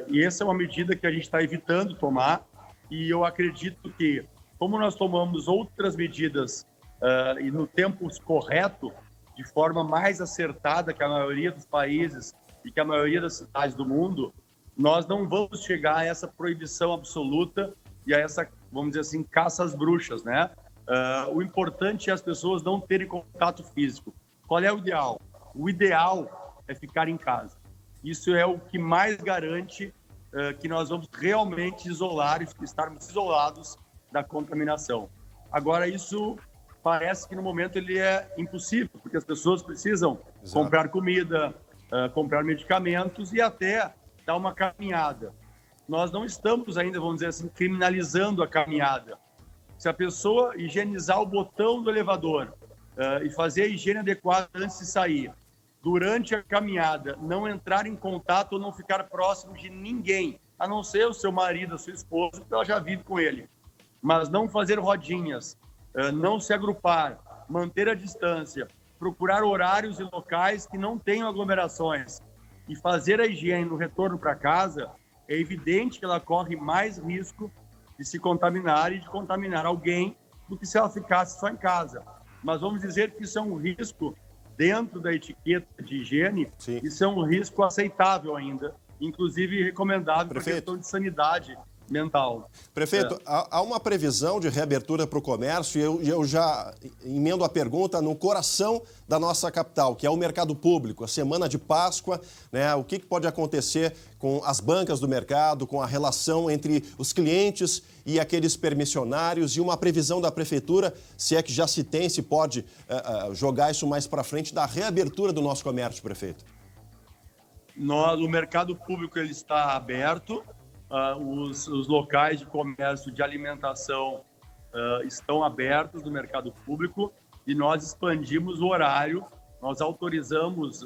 E essa é uma medida que a gente está evitando tomar, e eu acredito que, como nós tomamos outras medidas e no tempo correto, de forma mais acertada que a maioria dos países e que a maioria das cidades do mundo, nós não vamos chegar a essa proibição absoluta e a essa, vamos dizer assim, caça às bruxas, O importante é as pessoas não terem contato físico. Qual é o ideal? O ideal é ficar em casa. Isso é o que mais garante que nós vamos realmente isolar e estarmos isolados da contaminação. Agora, isso parece que no momento ele é impossível, porque as pessoas precisam comprar comida, comprar medicamentos e até dar uma caminhada. nós não estamos ainda, vamos dizer assim, criminalizando a caminhada. Se a pessoa higienizar o botão do elevador e fazer a higiene adequada antes de sair, durante a caminhada, não entrar em contato ou não ficar próximo de ninguém, a não ser o seu marido, a sua esposa, que ela já vive com ele. Mas não fazer rodinhas, não se agrupar, manter a distância, procurar horários e locais que não tenham aglomerações e fazer a higiene no retorno para casa, é evidente que ela corre mais risco de se contaminar e de contaminar alguém do que se ela ficasse só em casa. Mas vamos dizer que isso é um risco dentro da etiqueta de higiene, Sim. Isso é um risco aceitável ainda, inclusive recomendável para a questão de sanidade mental. Prefeito, há uma previsão de reabertura para o comércio e eu já emendo a pergunta no coração da nossa capital, que é o mercado público, a semana de Páscoa, né? O que pode acontecer com as bancas do mercado, com a relação entre os clientes e aqueles permissionários e uma previsão da prefeitura, se é que já se tem, se pode jogar isso mais para frente, da reabertura do nosso comércio, prefeito. O mercado público ele está aberto. Os locais de comércio de alimentação estão abertos no mercado público e nós expandimos o horário, nós autorizamos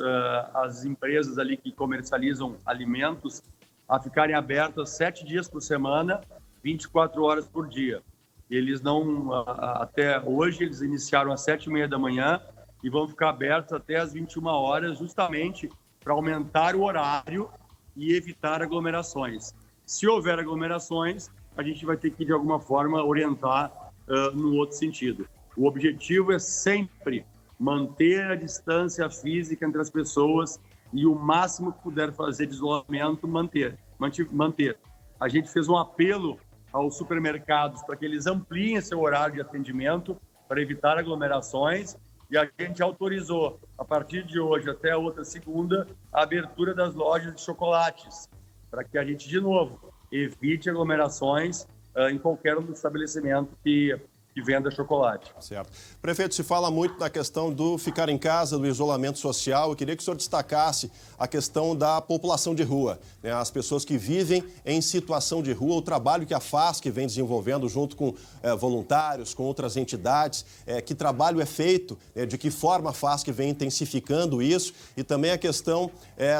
as empresas ali que comercializam alimentos a ficarem abertas 7 dias por semana, 24 horas por dia. Eles não, até hoje, eles iniciaram às 7h30 da manhã e vão ficar abertos até às 21 horas, justamente para aumentar o horário e evitar aglomerações. Se houver aglomerações, a gente vai ter que, de alguma forma, orientar no outro sentido. O objetivo é sempre manter a distância física entre as pessoas e o máximo que puder fazer de isolamento, manter. A gente fez um apelo aos supermercados para que eles ampliem seu horário de atendimento para evitar aglomerações e a gente autorizou, a partir de hoje até a outra segunda, a abertura das lojas de chocolates, para que a gente, de novo, evite aglomerações em qualquer um estabelecimento que venda chocolate. Certo. Prefeito, se fala muito na questão do ficar em casa, do isolamento social. Eu queria que o senhor destacasse a questão da população de rua, né? As pessoas que vivem em situação de rua, o trabalho que a FASC vem desenvolvendo junto com voluntários, com outras entidades, que trabalho é feito, de que forma a FASC vem intensificando isso e também a questão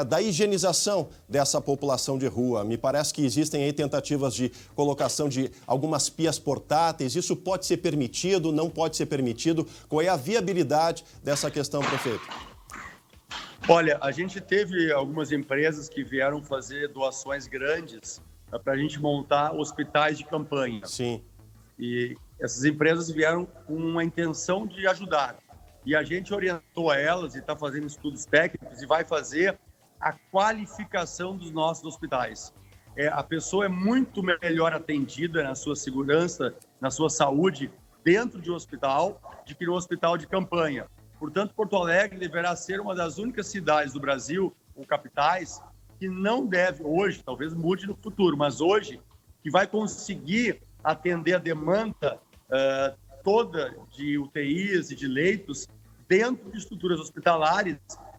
da higienização dessa população de rua. Me parece que existem aí tentativas de colocação de algumas pias portáteis. Isso pode ser permitido, não pode ser permitido? Qual é a viabilidade dessa questão, prefeito? Olha, a gente teve algumas empresas que vieram fazer doações grandes para a gente montar hospitais de campanha. Sim. E essas empresas vieram com a intenção de ajudar. E a gente orientou a elas e está fazendo estudos técnicos e vai fazer a qualificação dos nossos hospitais. A pessoa é muito melhor atendida na sua segurança, na sua saúde, dentro de um hospital, do que no hospital de campanha. Portanto, Porto Alegre deverá ser uma das únicas cidades do Brasil, ou capitais, que não deve hoje, talvez mude no futuro, mas hoje, que vai conseguir atender a demanda toda de UTIs e de leitos dentro de estruturas hospitalares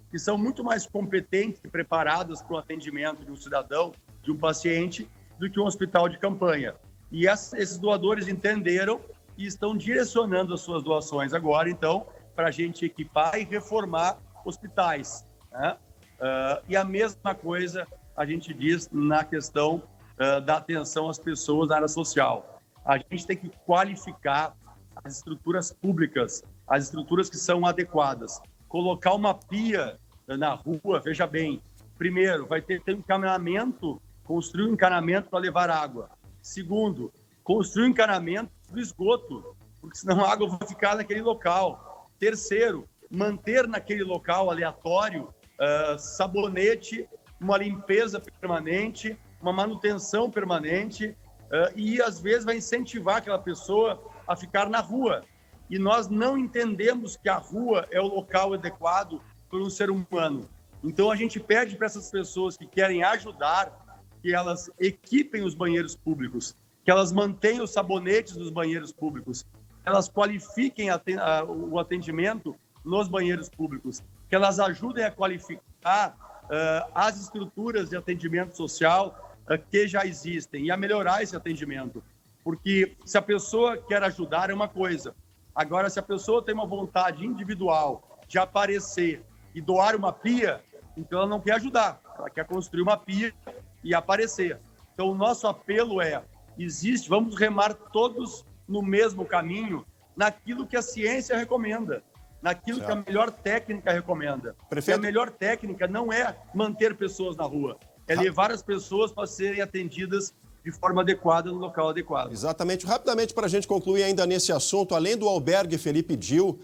que são muito mais competentes e preparadas para o atendimento de um cidadão, de um paciente, do que um hospital de campanha. E esses doadores entenderam e estão direcionando as suas doações agora, então, para a gente equipar e reformar hospitais, né? E a mesma coisa a gente diz na questão da atenção às pessoas na área social. A gente tem que qualificar as estruturas públicas, as estruturas que são adequadas. Colocar uma pia na rua, veja bem, primeiro, vai ter um encanamento, construir um encanamento para levar água. Segundo, construir um encanamento do esgoto, porque senão a água vai ficar naquele local. Terceiro, manter naquele local aleatório sabonete, uma limpeza permanente, uma manutenção permanente e, às vezes, vai incentivar aquela pessoa a ficar na rua. E nós não entendemos que a rua é o local adequado para um ser humano. Então, a gente pede para essas pessoas que querem ajudar que elas equipem os banheiros públicos, que elas mantenham os sabonetes dos banheiros públicos, que elas qualifiquem o atendimento nos banheiros públicos, que elas ajudem a qualificar as estruturas de atendimento social que já existem e a melhorar esse atendimento. Porque se a pessoa quer ajudar é uma coisa. Agora, se a pessoa tem uma vontade individual de aparecer e doar uma pia, então ela não quer ajudar. Ela quer construir uma pia e aparecer. Então, o nosso apelo vamos remar todos no mesmo caminho, naquilo que a ciência recomenda, naquilo que a melhor técnica recomenda. Prefeito... E a melhor técnica não é manter pessoas na rua, é levar as pessoas para serem atendidas de forma adequada, no local adequado. Exatamente. Rapidamente, para a gente concluir ainda nesse assunto, além do albergue Felipe Dil,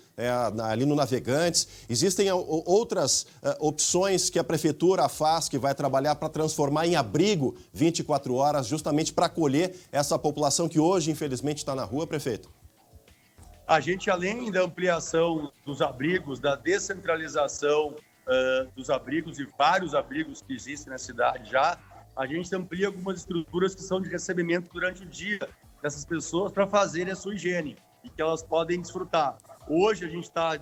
ali no Navegantes, existem outras opções que a Prefeitura faz, que vai trabalhar para transformar em abrigo 24 horas, justamente para acolher essa população que hoje, infelizmente, está na rua, prefeito? A gente, além da ampliação dos abrigos, da descentralização dos abrigos e vários abrigos que existem na cidade já, a gente amplia algumas estruturas que são de recebimento durante o dia dessas pessoas para fazerem a sua higiene e que elas podem desfrutar. Hoje a gente está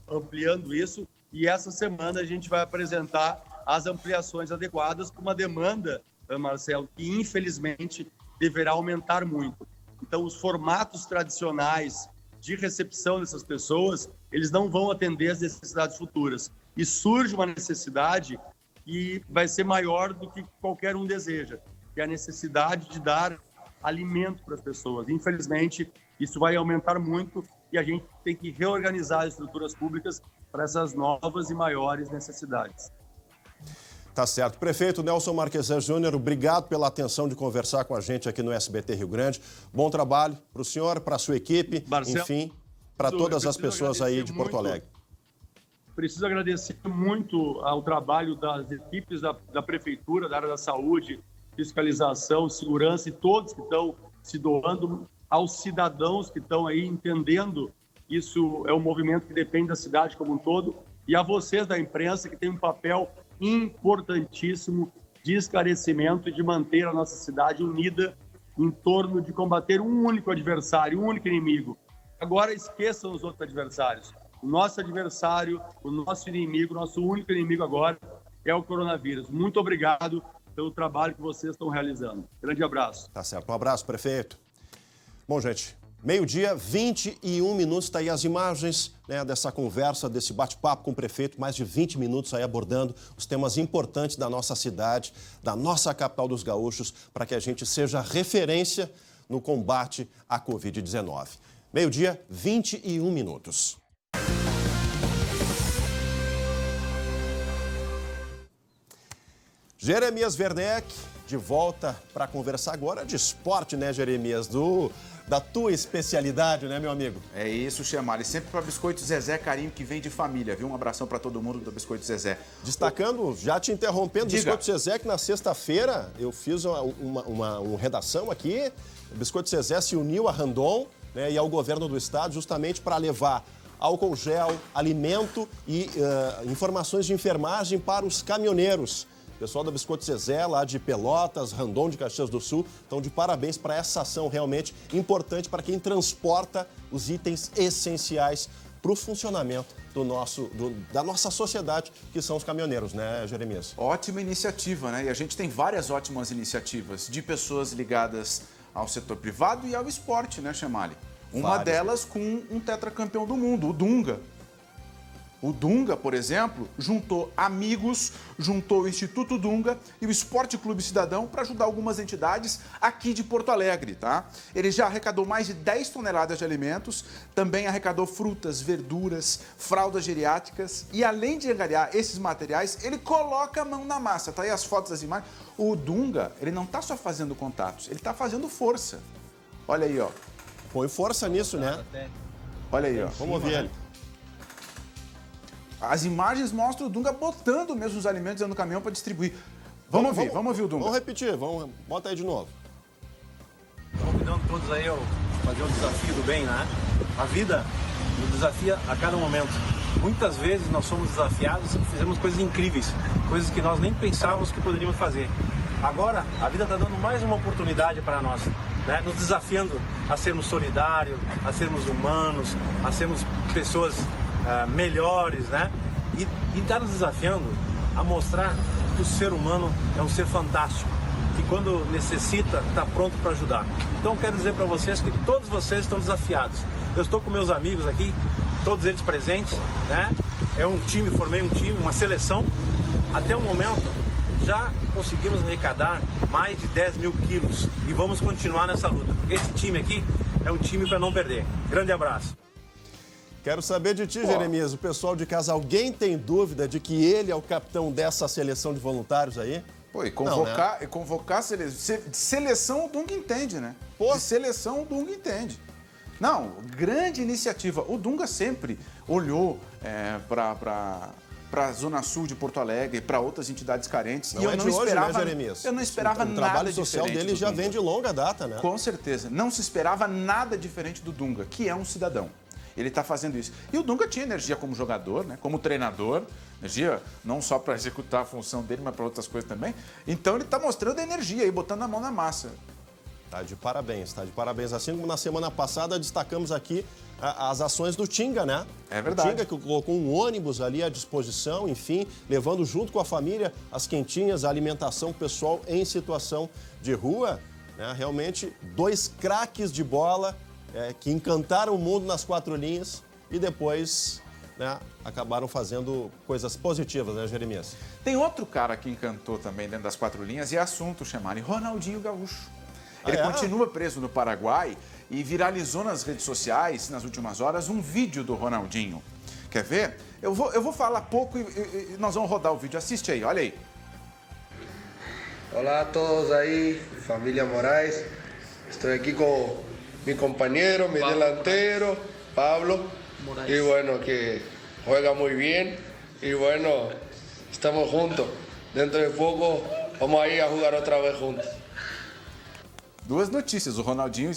ampliando isso e essa semana a gente vai apresentar as ampliações adequadas para uma demanda, Marcelo, que infelizmente deverá aumentar muito. Então, os formatos tradicionais de recepção dessas pessoas, eles não vão atender às necessidades futuras. E surge uma necessidade que vai ser maior do que qualquer um deseja, que é a necessidade de dar alimento para as pessoas. Infelizmente, isso vai aumentar muito e a gente tem que reorganizar as estruturas públicas para essas novas e maiores necessidades. Tá certo. Prefeito Nelson Marquesan Júnior, obrigado pela atenção de conversar com a gente aqui no SBT Rio Grande. Bom trabalho para o senhor, para a sua equipe, Marcelo, enfim, para todas as pessoas aí de Porto Alegre. Preciso agradecer muito ao trabalho das equipes da Prefeitura, da área da saúde, fiscalização, segurança e todos que estão se doando, aos cidadãos que estão aí entendendo isso é um movimento que depende da cidade como um todo, e a vocês da imprensa que tem um papel importantíssimo de esclarecimento e de manter a nossa cidade unida em torno de combater um único adversário, um único inimigo. Agora esqueçam os outros adversários. O nosso adversário, o nosso inimigo, o nosso único inimigo agora é o coronavírus. Muito obrigado pelo trabalho que vocês estão realizando. Grande abraço. Tá certo. Um abraço, prefeito. Bom, gente, meio-dia, 21 minutos, tá aí as imagens, né, dessa conversa, desse bate-papo com o prefeito, mais de 20 minutos aí abordando os temas importantes da nossa cidade, da nossa capital dos gaúchos, para que a gente seja referência no combate à Covid-19. Meio-dia, 21 minutos. Jeremias Werneck, de volta para conversar agora de esporte, né, Jeremias? Da tua especialidade, né, meu amigo? É isso, Chemali. Sempre para Biscoito Zezé, carinho que vem de família, viu? Um abração para todo mundo do Biscoito Zezé. Destacando, já te interrompendo, Biscoito Zezé, que na sexta-feira eu fiz uma redação aqui. O Biscoito Zezé se uniu a Randon, né, e ao governo do estado justamente para levar álcool gel, alimento e informações de enfermagem para os caminhoneiros. O pessoal da Biscoito Zezé, lá de Pelotas, Randon de Caxias do Sul, estão de parabéns para essa ação realmente importante para quem transporta os itens essenciais para o funcionamento da nossa sociedade, que são os caminhoneiros, né, Jeremias? Ótima iniciativa, né? E a gente tem várias ótimas iniciativas de pessoas ligadas ao setor privado e ao esporte, né, Chemali? Uma delas com um tetracampeão do mundo, o Dunga. O Dunga, por exemplo, juntou amigos, juntou o Instituto Dunga e o Esporte Clube Cidadão para ajudar algumas entidades aqui de Porto Alegre, tá? Ele já arrecadou mais de 10 toneladas de alimentos, também arrecadou frutas, verduras, fraldas geriátricas e além de angariar esses materiais, ele coloca a mão na massa, tá aí as fotos, as imagens. O Dunga, ele não tá só fazendo contatos, ele tá fazendo força. Olha aí, ó. Põe força nisso, né? Olha aí, ó. Vamos ouvir ele. As imagens mostram o Dunga botando mesmo os alimentos no caminhão para distribuir. Vamos ouvir o Dunga. Vamos repetir, bota aí de novo. Convidando todos aí a fazer o desafio do bem, né? A vida nos desafia a cada momento. Muitas vezes nós somos desafiados e fizemos coisas incríveis, coisas que nós nem pensávamos que poderíamos fazer. Agora, a vida está dando mais uma oportunidade para nós, né? Nos desafiando a sermos solidários, a sermos humanos, a sermos pessoas melhores, né? E está nos desafiando a mostrar que o ser humano é um ser fantástico. que quando necessita, está pronto para ajudar. Então quero dizer para vocês que todos vocês estão desafiados. Eu estou com meus amigos aqui, todos eles presentes, né? É um time, formei um time, uma seleção. Até o momento já conseguimos arrecadar mais de 10 mil quilos e vamos continuar nessa luta. Esse time aqui é um time para não perder. Grande abraço. Quero saber de ti, Jeremias, o pessoal de casa, alguém tem dúvida de que ele é o capitão dessa seleção de voluntários aí? Pô, e convocar seleção o Dunga entende, né? De seleção o Dunga entende. Não, grande iniciativa. O Dunga sempre olhou para a Zona Sul de Porto Alegre, para outras entidades carentes. Não, e eu não esperava, né, Jeremias? Eu não esperava nada diferente. O trabalho social dele já vem de longa data, né? Com certeza. Não se esperava nada diferente do Dunga, que é um cidadão. Ele está fazendo isso. E o Dunga tinha energia como jogador, né? Como treinador. Energia não só para executar a função dele, mas para outras coisas também. Então ele está mostrando energia aí, botando a mão na massa. Tá de parabéns, tá de parabéns. Assim como na semana passada destacamos aqui as ações do Tinga, né? É verdade. O Tinga que colocou um ônibus ali à disposição, enfim, levando junto com a família as quentinhas, a alimentação pessoal em situação de rua. Né? Realmente, 2 craques de bola que encantaram o mundo nas 4 linhas e depois, né, acabaram fazendo coisas positivas, né, Jeremias? Tem outro cara que encantou também dentro das 4 linhas e é assunto chamado Ronaldinho Gaúcho. Ele continua preso no Paraguai e viralizou nas redes sociais, nas últimas horas, um vídeo do Ronaldinho. Quer ver? Eu vou falar pouco e nós vamos rodar o vídeo. Assiste aí, olha aí. Olá a todos aí, família Moraes. Estou aqui com mi compañero, mi delantero, Pablo. Moraes. Y bueno, que juega muy bien. Y bueno, estamos juntos. Dentro de poco vamos a ir a jugar otra vez juntos. 2 notícias, o Ronaldinho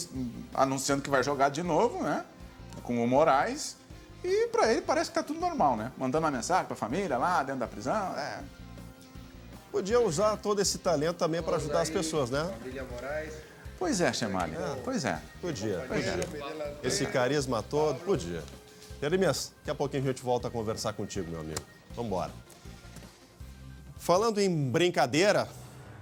anunciando que vai jogar de novo, né, com o Moraes, e para ele parece que tá tudo normal, né, mandando uma mensagem para a família lá dentro da prisão, Podia usar todo esse talento também para ajudar as pessoas, né? Família Moraes. Pois é, Chemali, pois é. Podia. Esse carisma todo, podia. Jeremias, daqui a pouquinho a gente volta a conversar contigo, meu amigo. Vamos embora. Falando em brincadeira,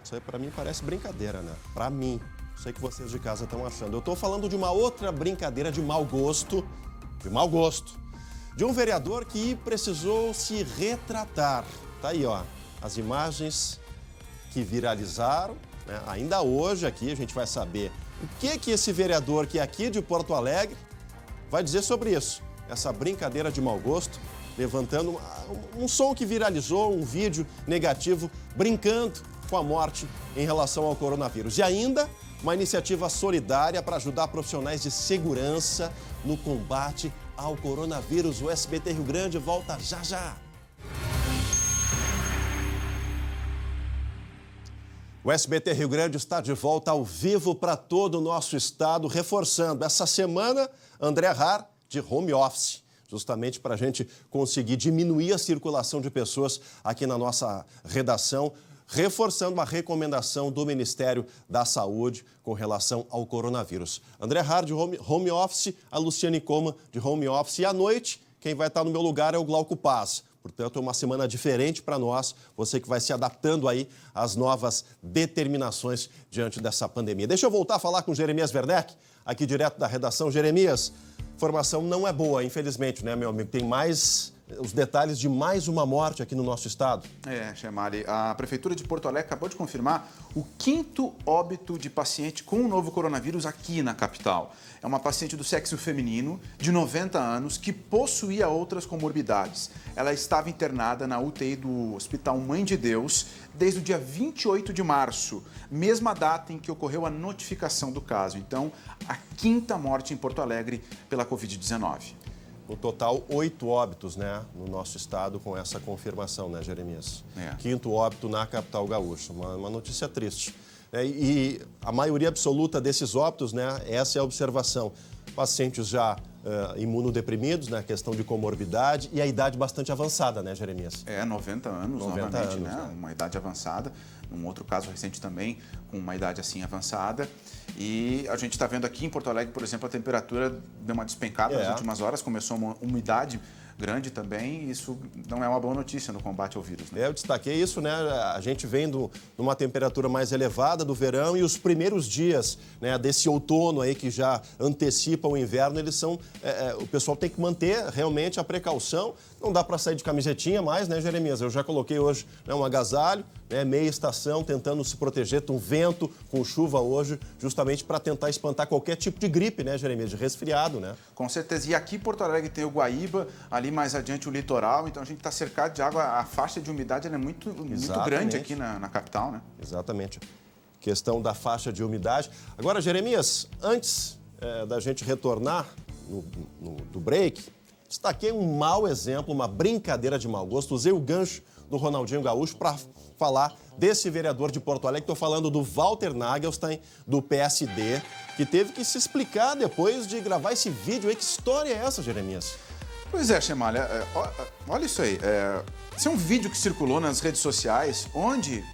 isso aí para mim parece brincadeira, né? Para mim. Sei que vocês de casa estão achando. Eu estou falando de uma outra brincadeira de mau gosto, de um vereador que precisou se retratar. Tá aí, ó, as imagens que viralizaram, né? Ainda hoje aqui a gente vai saber o que esse vereador que é aqui de Porto Alegre vai dizer sobre isso. Essa brincadeira de mau gosto, levantando um som que viralizou, um vídeo negativo, brincando com a morte em relação ao coronavírus. E ainda uma iniciativa solidária para ajudar profissionais de segurança no combate ao coronavírus. O SBT Rio Grande volta já já. O SBT Rio Grande está de volta ao vivo para todo o nosso estado, reforçando essa semana André Har de home office, justamente para a gente conseguir diminuir a circulação de pessoas aqui na nossa redação, reforçando uma recomendação do Ministério da Saúde com relação ao coronavírus. André Har de home office, a Luciane Coma de home office. E à noite, quem vai estar no meu lugar é o Glauco Paz. Portanto, é uma semana diferente para nós, você que vai se adaptando aí às novas determinações diante dessa pandemia. Deixa eu voltar a falar com Jeremias Werneck, aqui direto da redação. Jeremias, informação não é boa, infelizmente, né, meu amigo? Tem mais os detalhes de mais uma morte aqui no nosso estado. Chemali, a Prefeitura de Porto Alegre acabou de confirmar o 5º óbito de paciente com o novo coronavírus aqui na capital. É uma paciente do sexo feminino, de 90 anos, que possuía outras comorbidades. Ela estava internada na UTI do Hospital Mãe de Deus desde o dia 28 de março, mesma data em que ocorreu a notificação do caso. Então, a 5ª morte em Porto Alegre pela Covid-19. No total, 8 óbitos, né, no nosso estado com essa confirmação, né, Jeremias? 5º óbito na capital gaúcha, uma notícia triste. E a maioria absoluta desses óbitos, né, essa é a observação. Pacientes já imunodeprimidos, né, questão de comorbidade e a idade bastante avançada, né, Jeremias? 90 anos, novamente, né? Uma idade avançada. Um outro caso recente também, com uma idade assim avançada. E a gente está vendo aqui em Porto Alegre, por exemplo, a temperatura deu uma despencada nas últimas horas, começou uma umidade grande também, isso não é uma boa notícia no combate ao vírus, né? Eu destaquei isso, né? A gente vem numa temperatura mais elevada do verão e os primeiros dias, né, desse outono aí que já antecipa o inverno, eles são... o pessoal tem que manter realmente a precaução. Não dá para sair de camisetinha mais, né, Jeremias? Eu já coloquei hoje, né, um agasalho, né, meia estação, tentando se proteger com vento, com chuva hoje, justamente para tentar espantar qualquer tipo de gripe, né, Jeremias? De resfriado, né? Com certeza. E aqui em Porto Alegre tem o Guaíba, ali mais adiante o litoral, então a gente está cercado de água, a faixa de umidade é muito grande aqui na capital, né? Exatamente. Questão da faixa de umidade. Agora, Jeremias, antes da gente retornar do break, destaquei um mau exemplo, uma brincadeira de mau gosto. Usei o gancho do Ronaldinho Gaúcho para falar desse vereador de Porto Alegre. Estou falando do Walter Nagelstein, do PSD, que teve que se explicar depois de gravar esse vídeo aí. Que história é essa, Jeremias? Pois é, Chemalha, olha isso aí. Esse é um vídeo que circulou nas redes sociais, onde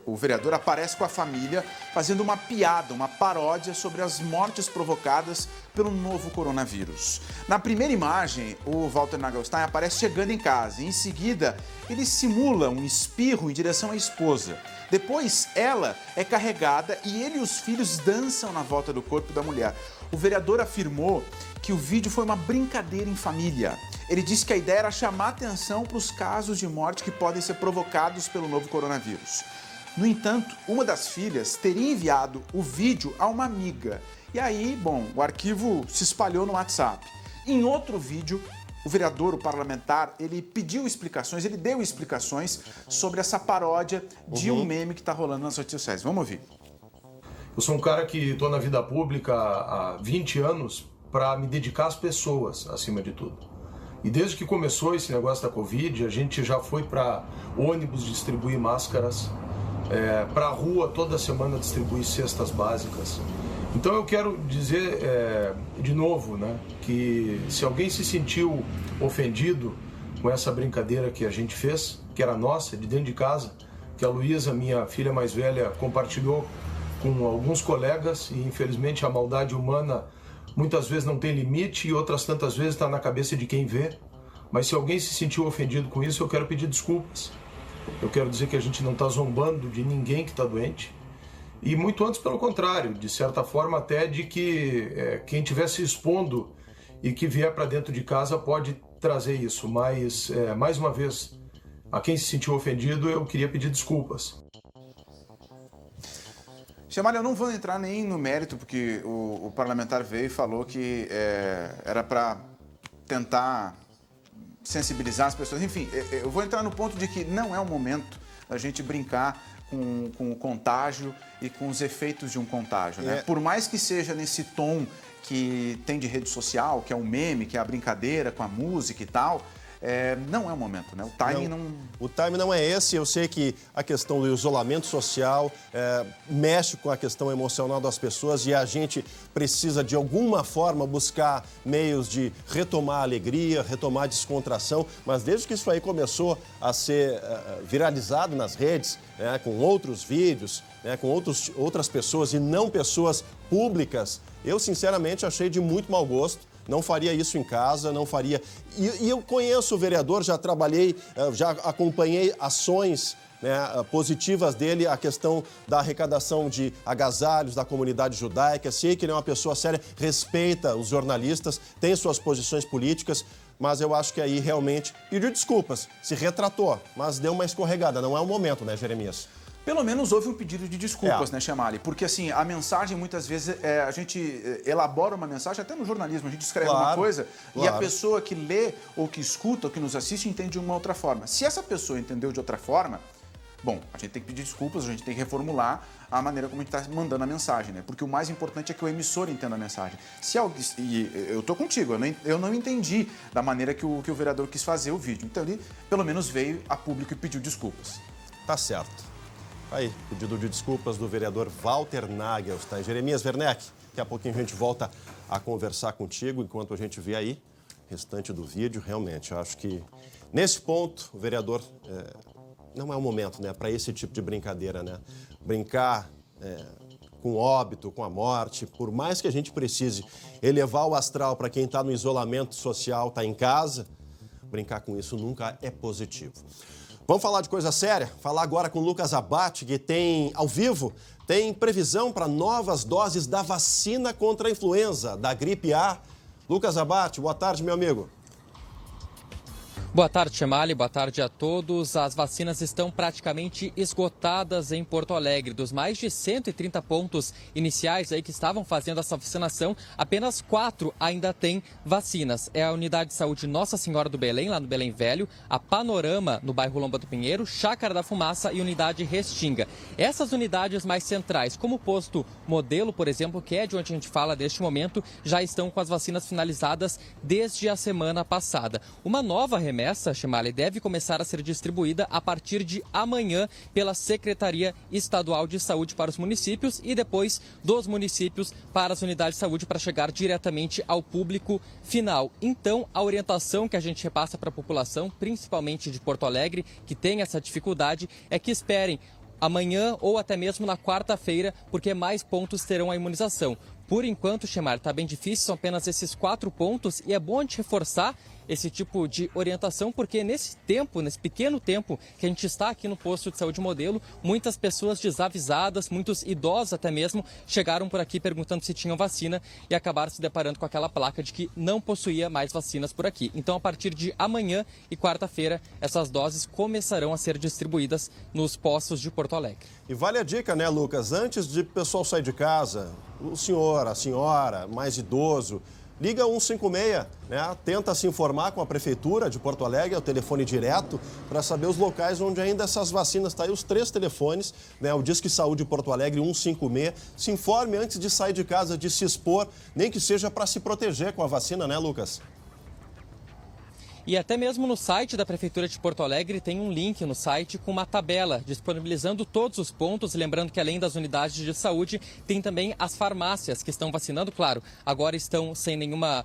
o vereador aparece com a família fazendo uma piada, uma paródia sobre as mortes provocadas pelo novo coronavírus. Na primeira imagem, o Walter Nagelstein aparece chegando em casa. Em seguida, ele simula um espirro em direção à esposa. Depois, ela é carregada e ele e os filhos dançam na volta do corpo da mulher. O vereador afirmou que o vídeo foi uma brincadeira em família. Ele disse que a ideia era chamar atenção para os casos de morte que podem ser provocados pelo novo coronavírus. No entanto, uma das filhas teria enviado o vídeo a uma amiga. E aí, bom, o arquivo se espalhou no WhatsApp. Em outro vídeo, o vereador, o parlamentar, ele deu explicações sobre essa paródia de um meme que está rolando nas redes sociais. Vamos ouvir. Eu sou um cara que estou na vida pública há 20 anos para me dedicar às pessoas, acima de tudo. E desde que começou esse negócio da Covid, a gente já foi para ônibus distribuir máscaras, para a rua toda semana distribuir cestas básicas. Então eu quero dizer de novo, né, que se alguém se sentiu ofendido com essa brincadeira que a gente fez, que era nossa, de dentro de casa, que a Luísa, minha filha mais velha, compartilhou com alguns colegas, e infelizmente a maldade humana muitas vezes não tem limite e outras tantas vezes está na cabeça de quem vê. Mas se alguém se sentiu ofendido com isso, eu quero pedir desculpas. Eu quero dizer que a gente não está zombando de ninguém que está doente. E muito antes, pelo contrário, de certa forma até de que quem estiver se expondo e que vier para dentro de casa pode trazer isso. Mas, mais uma vez, a quem se sentiu ofendido, eu queria pedir desculpas. Chemalha, eu não vou entrar nem no mérito, porque o parlamentar veio e falou que era para tentar sensibilizar as pessoas. Enfim, eu vou entrar no ponto de que não é o momento da gente brincar com o contágio e com os efeitos de um contágio, né? Por mais que seja nesse tom que tem de rede social, que é o meme, que é a brincadeira com a música e tal, não é o momento, né? O timing não... O timing não é esse. Eu sei que a questão do isolamento social mexe com a questão emocional das pessoas e a gente precisa, de alguma forma, buscar meios de retomar a alegria, retomar a descontração. Mas desde que isso aí começou a ser viralizado nas redes, com outros vídeos, com outras pessoas e não pessoas públicas, eu, sinceramente, achei de muito mau gosto. Não faria isso em casa, não faria... E eu conheço o vereador, já trabalhei, já acompanhei ações positivas dele, a questão da arrecadação de agasalhos da comunidade judaica. Sei que ele é uma pessoa séria, respeita os jornalistas, tem suas posições políticas, mas eu acho que aí realmente pediu desculpas, se retratou, mas deu uma escorregada. Não é o momento, né, Jeremias? Pelo menos houve um pedido de desculpas, né, Chamali? Porque, assim, a mensagem, muitas vezes, a gente elabora uma mensagem, até no jornalismo, a gente escreve uma coisa e a pessoa que lê ou que escuta ou que nos assiste entende de uma outra forma. Se essa pessoa entendeu de outra forma, bom, a gente tem que pedir desculpas, a gente tem que reformular a maneira como a gente está mandando a mensagem, né? Porque o mais importante é que o emissor entenda a mensagem. Se alguém, e eu tô contigo, eu não entendi da maneira que o vereador quis fazer o vídeo. Então, ele, pelo menos, veio a público e pediu desculpas. Tá certo. Aí, pedido de desculpas do vereador Walter Nagelstein. Jeremias Werneck, daqui a pouquinho a gente volta a conversar contigo, enquanto a gente vê aí o restante do vídeo. Realmente, eu acho que nesse ponto o vereador não é o momento, né, para esse tipo de brincadeira, né? Brincar com o óbito, com a morte, por mais que a gente precise elevar o astral para quem está no isolamento social, está em casa, brincar com isso nunca é positivo. Vamos falar de coisa séria? Falar agora com o Lucas Abate, que tem, ao vivo, tem previsão para novas doses da vacina contra a influenza, da gripe A. Lucas Abate, boa tarde, meu amigo. Boa tarde, Chemali. Boa tarde a todos. As vacinas estão praticamente esgotadas em Porto Alegre. Dos mais de 130 pontos iniciais aí que estavam fazendo essa vacinação, apenas 4 ainda têm vacinas. É a Unidade de Saúde Nossa Senhora do Belém, lá no Belém Velho, a Panorama, no bairro Lomba do Pinheiro, Chácara da Fumaça e Unidade Restinga. Essas unidades mais centrais, como o posto Modelo, por exemplo, que é de onde a gente fala neste momento, já estão com as vacinas finalizadas desde a semana passada. Uma nova remessa, Chemali, deve começar a ser distribuída a partir de amanhã pela Secretaria Estadual de Saúde para os municípios e depois dos municípios para as unidades de saúde para chegar diretamente ao público final. Então, a orientação que a gente repassa para a população, principalmente de Porto Alegre, que tem essa dificuldade, é que esperem amanhã ou até mesmo na quarta-feira, porque mais pontos terão a imunização. Por enquanto, Chemar, está bem difícil, são apenas esses 4 pontos e é bom a gente reforçar esse tipo de orientação, porque nesse pequeno tempo que a gente está aqui no posto de saúde Modelo, muitas pessoas desavisadas, muitos idosos até mesmo, chegaram por aqui perguntando se tinham vacina e acabaram se deparando com aquela placa de que não possuía mais vacinas por aqui. Então, a partir de amanhã e quarta-feira, essas doses começarão a ser distribuídas nos postos de Porto Alegre. E vale a dica, né, Lucas? Antes de o pessoal sair de casa, o senhor, a senhora, mais idoso, liga 156, né? Tenta se informar com a Prefeitura de Porto Alegre, é o telefone direto, para saber os locais onde ainda essas vacinas estão. Aí os 3 telefones, né? O Disque Saúde Porto Alegre 156. Se informe antes de sair de casa, de se expor, nem que seja para se proteger com a vacina, né, Lucas? E até mesmo no site da Prefeitura de Porto Alegre tem um link no site com uma tabela disponibilizando todos os pontos. Lembrando que além das unidades de saúde, tem também as farmácias que estão vacinando. Claro, agora estão sem nenhuma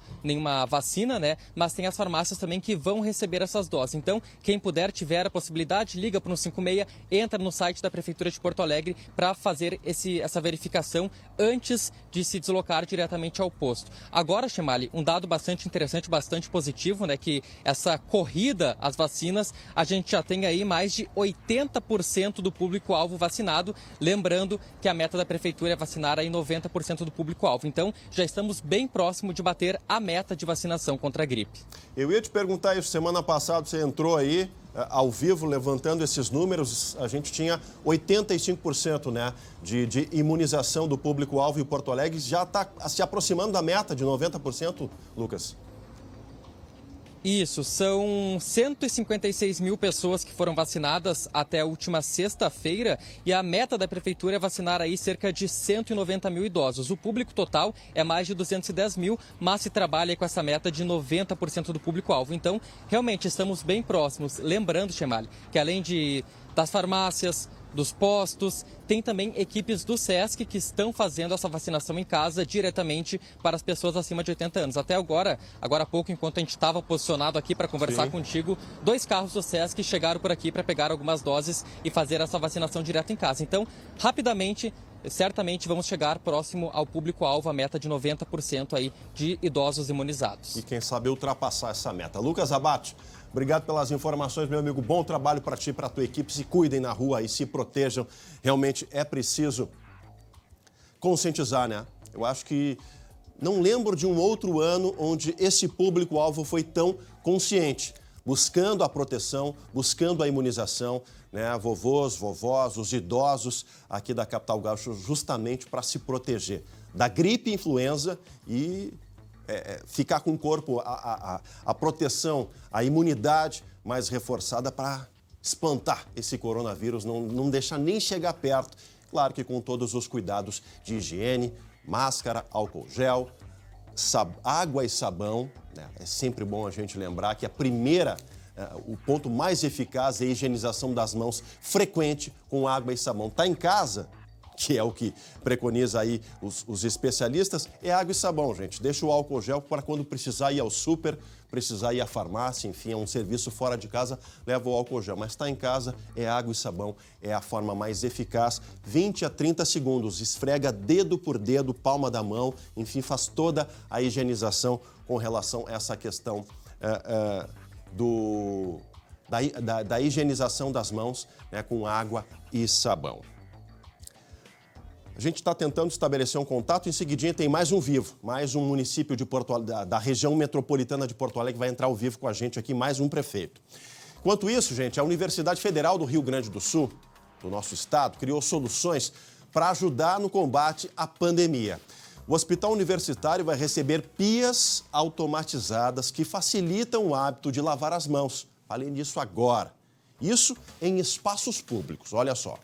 vacina, né? Mas tem as farmácias também que vão receber essas doses. Então, quem puder, tiver a possibilidade, liga para o 156, entra no site da Prefeitura de Porto Alegre para fazer essa verificação antes de se deslocar diretamente ao posto. Agora, Chemali, um dado bastante interessante, bastante positivo, né? Que essa corrida às vacinas, a gente já tem aí mais de 80% do público-alvo vacinado. Lembrando que a meta da Prefeitura é vacinar aí 90% do público-alvo. Então, já estamos bem próximo de bater a meta de vacinação contra a gripe. Eu ia te perguntar isso, semana passada você entrou aí ao vivo levantando esses números, a gente tinha 85%, né, de imunização do público-alvo e o Porto Alegre já está se aproximando da meta de 90%, Lucas? Isso, são 156 mil pessoas que foram vacinadas até a última sexta-feira e a meta da Prefeitura é vacinar aí cerca de 190 mil idosos. O público total é mais de 210 mil, mas se trabalha com essa meta de 90% do público-alvo. Então, realmente, estamos bem próximos. Lembrando, Chemali, que além das farmácias, dos postos, tem também equipes do SESC que estão fazendo essa vacinação em casa diretamente para as pessoas acima de 80 anos. Até agora há pouco, enquanto a gente estava posicionado aqui para conversar contigo, 2 carros do SESC chegaram por aqui para pegar algumas doses e fazer essa vacinação direto em casa. Então, rapidamente, certamente vamos chegar próximo ao público-alvo, a meta de 90% aí de idosos imunizados. E quem sabe ultrapassar essa meta. Lucas Abate, obrigado pelas informações, meu amigo. Bom trabalho para ti e para a tua equipe. Se cuidem na rua e se protejam. Realmente é preciso conscientizar, né? Eu acho que não lembro de um outro ano onde esse público-alvo foi tão consciente, buscando a proteção, buscando a imunização, né? Vovôs, vovós, os idosos aqui da capital gaúcha, justamente para se proteger da gripe e influenza e ficar com o corpo, a proteção, a imunidade mais reforçada para espantar esse coronavírus, não deixar nem chegar perto. Claro que com todos os cuidados de higiene, máscara, álcool gel, água e sabão, né? É sempre bom a gente lembrar que o ponto mais eficaz é a higienização das mãos frequente com água e sabão. Está em casa, que é o que preconiza aí os especialistas, é água e sabão, gente. Deixa o álcool gel para quando precisar ir ao súper, precisar ir à farmácia, enfim, é um serviço fora de casa, leva o álcool gel. Mas está em casa, é água e sabão, é a forma mais eficaz. 20 a 30 segundos, esfrega dedo por dedo, palma da mão, enfim, faz toda a higienização com relação a essa questão da higienização das mãos, né, com água e sabão. A gente está tentando estabelecer um contato, em seguidinha tem mais um vivo, mais um município de da região metropolitana de Porto Alegre vai entrar ao vivo com a gente aqui, mais um prefeito. Enquanto isso, gente, a Universidade Federal do Rio Grande do Sul, do nosso estado, criou soluções para ajudar no combate à pandemia. O hospital universitário vai receber pias automatizadas que facilitam o hábito de lavar as mãos. Falei disso agora. Isso em espaços públicos, olha só.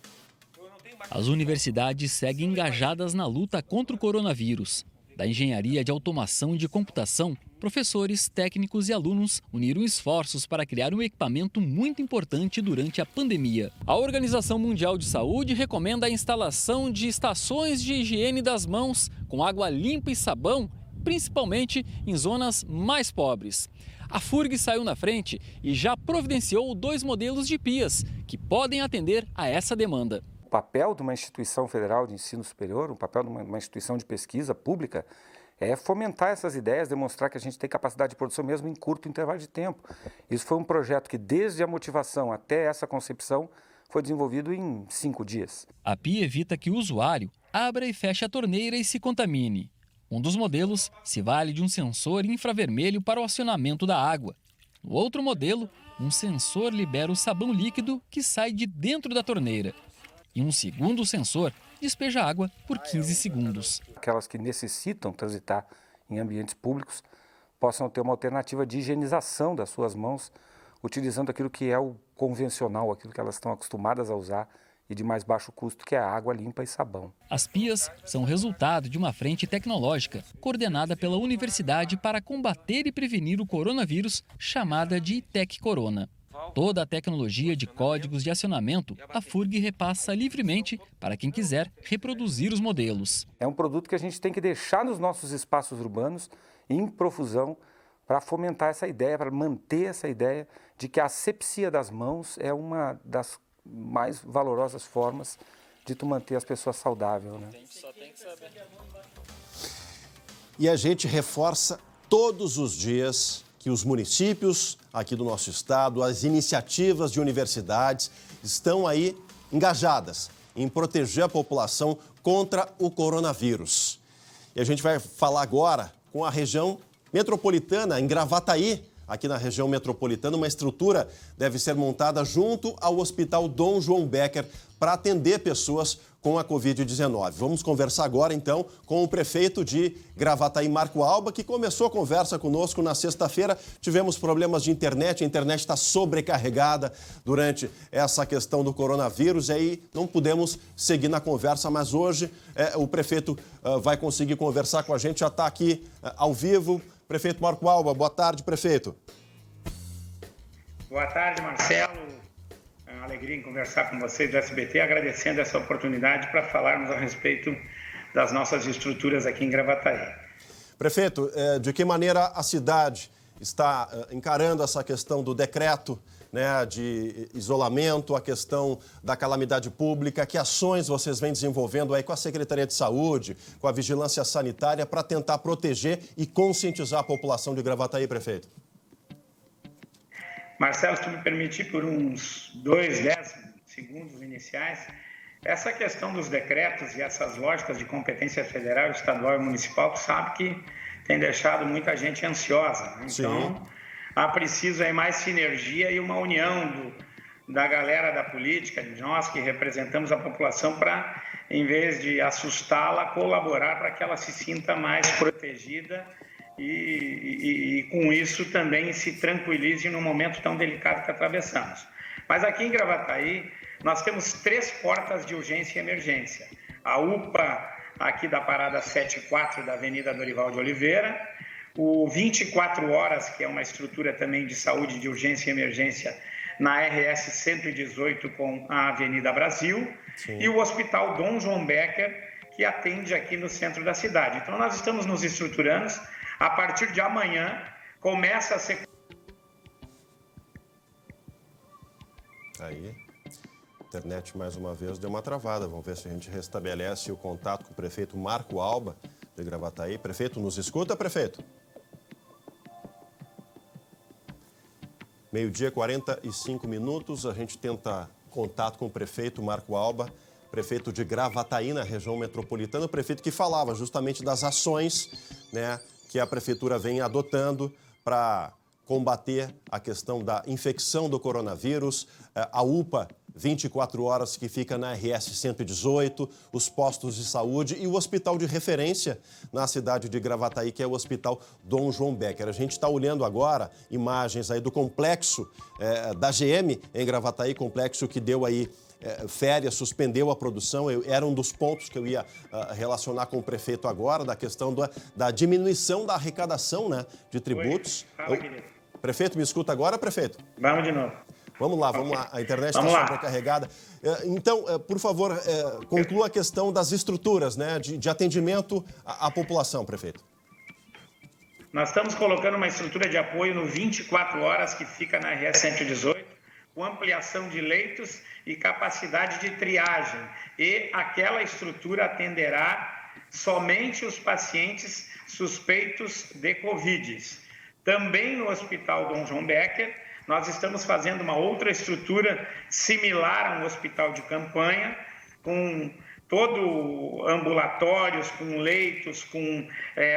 As universidades seguem engajadas na luta contra o coronavírus. Da engenharia de automação e de computação, professores, técnicos e alunos uniram esforços para criar um equipamento muito importante durante a pandemia. A Organização Mundial de Saúde recomenda a instalação de estações de higiene das mãos com água limpa e sabão, principalmente em zonas mais pobres. A FURG saiu na frente e já providenciou 2 modelos de pias que podem atender a essa demanda. O papel de uma instituição federal de ensino superior, o papel de uma instituição de pesquisa pública, é fomentar essas ideias, demonstrar que a gente tem capacidade de produção mesmo em curto intervalo de tempo. Isso foi um projeto que, desde a motivação até essa concepção, foi desenvolvido em 5 dias. A pia evita que o usuário abra e feche a torneira e se contamine. Um dos modelos se vale de um sensor infravermelho para o acionamento da água. No outro modelo, um sensor libera o sabão líquido que sai de dentro da torneira. E um segundo sensor despeja água por 15 segundos. Aquelas que necessitam transitar em ambientes públicos possam ter uma alternativa de higienização das suas mãos, utilizando aquilo que é o convencional, aquilo que elas estão acostumadas a usar e de mais baixo custo, que é a água limpa e sabão. As pias são resultado de uma frente tecnológica coordenada pela universidade para combater e prevenir o coronavírus, chamada de ITEC Corona. Toda a tecnologia de códigos de acionamento, a FURG repassa livremente para quem quiser reproduzir os modelos. É um produto que a gente tem que deixar nos nossos espaços urbanos em profusão para fomentar essa ideia, para manter essa ideia de que a asepsia das mãos é uma das mais valorosas formas de tu manter as pessoas saudáveis, né? E a gente reforça todos os dias que os municípios aqui do nosso estado, as iniciativas de universidades estão aí engajadas em proteger a população contra o coronavírus. E a gente vai falar agora com a região metropolitana, em Gravataí, aqui na região metropolitana, uma estrutura deve ser montada junto ao Hospital Dom João Becker para atender pessoas com a Covid-19. Vamos conversar agora, então, com o prefeito de Gravataí, Marco Alba, que começou a conversa conosco na sexta-feira. Tivemos problemas de internet, a internet está sobrecarregada durante essa questão do coronavírus, e aí não pudemos seguir na conversa, mas hoje o prefeito vai conseguir conversar com a gente, já está aqui ao vivo. Prefeito Marco Alba, boa tarde, prefeito. Boa tarde, Marcelo. É uma alegria em conversar com vocês do SBT, agradecendo essa oportunidade para falarmos a respeito das nossas estruturas aqui em Gravataí. Prefeito, de que maneira a cidade está encarando essa questão do decreto, né, de isolamento, a questão da calamidade pública? Que ações vocês vêm desenvolvendo aí com a Secretaria de Saúde, com a Vigilância Sanitária, para tentar proteger e conscientizar a população de Gravataí, prefeito? Marcelo, se tu me permitir por uns 10 segundos iniciais, essa questão dos decretos e essas lógicas de competência federal, estadual e municipal, tu sabe que tem deixado muita gente ansiosa, né? Então, há preciso aí mais sinergia e uma união da galera da política, de nós que representamos a população, para, em vez de assustá-la, colaborar para que ela se sinta mais protegida e com isso também se tranquilize num momento tão delicado que atravessamos. Mas aqui em Gravataí, nós temos 3 portas de urgência e emergência. A UPA, aqui da parada 74 da Avenida Dorival de Oliveira, o 24 horas, que é uma estrutura também de saúde de urgência e emergência na RS 118 com a Avenida Brasil, e o Hospital Dom João Becker, que atende aqui no centro da cidade. Então, nós estamos nos estruturando. A partir de amanhã, começa a ser... Aí, a internet mais uma vez deu uma travada. Vamos ver se a gente restabelece o contato com o prefeito Marco Alba, de Gravataí. Prefeito, nos escuta, prefeito? Meio-dia, 45 minutos. A gente tenta contato com o prefeito Marco Alba, prefeito de Gravataí, na região metropolitana, o prefeito que falava justamente das ações, né, que a prefeitura vem adotando para combater a questão da infecção do coronavírus, a UPA 24 horas que fica na RS 118, os postos de saúde e o hospital de referência na cidade de Gravataí, que é o Hospital Dom João Becker. A gente está olhando agora imagens aí do complexo da GM em Gravataí, complexo que deu aí férias, suspendeu a produção. Era um dos pontos que eu ia relacionar com o prefeito agora, da questão da diminuição da arrecadação, né, de tributos. Oi. Fala, querido. Prefeito, me escuta agora, prefeito? Vamos de novo. Vamos lá, a internet está sobrecarregada. Então, por favor, conclua a questão das estruturas, né, de atendimento à população, prefeito. Nós estamos colocando uma estrutura de apoio no 24 horas que fica na RS 118, com ampliação de leitos e capacidade de triagem. E aquela estrutura atenderá somente os pacientes suspeitos de Covid. Também no Hospital Dom João Becker, nós estamos fazendo uma outra estrutura similar a um hospital de campanha, com todo ambulatórios, com leitos, com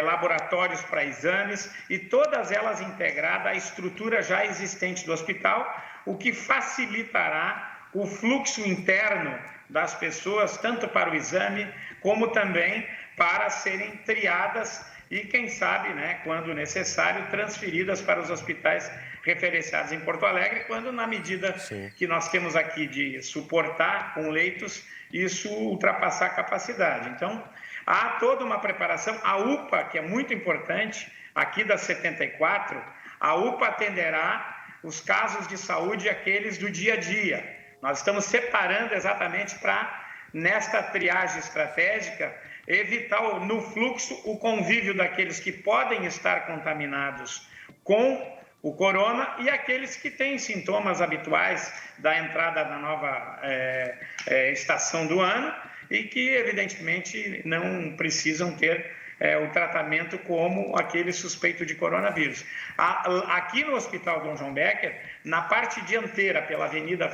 laboratórios para exames, e todas elas integradas à estrutura já existente do hospital, o que facilitará o fluxo interno das pessoas, tanto para o exame, como também para serem triadas e, quem sabe, né, quando necessário, transferidas para os hospitais referenciados em Porto Alegre, quando, na medida que nós temos aqui de suportar com leitos, isso ultrapassar a capacidade. Então, há toda uma preparação. A UPA, que é muito importante, aqui das 74, a UPA atenderá os casos de saúde, aqueles do dia a dia. Nós estamos separando exatamente para, nesta triagem estratégica, evitar no fluxo o convívio daqueles que podem estar contaminados com o corona e aqueles que têm sintomas habituais da entrada da nova estação do ano e que, evidentemente, não precisam ter o tratamento como aquele suspeito de coronavírus. Aqui no Hospital Dom João Becker, na parte dianteira, pela Avenida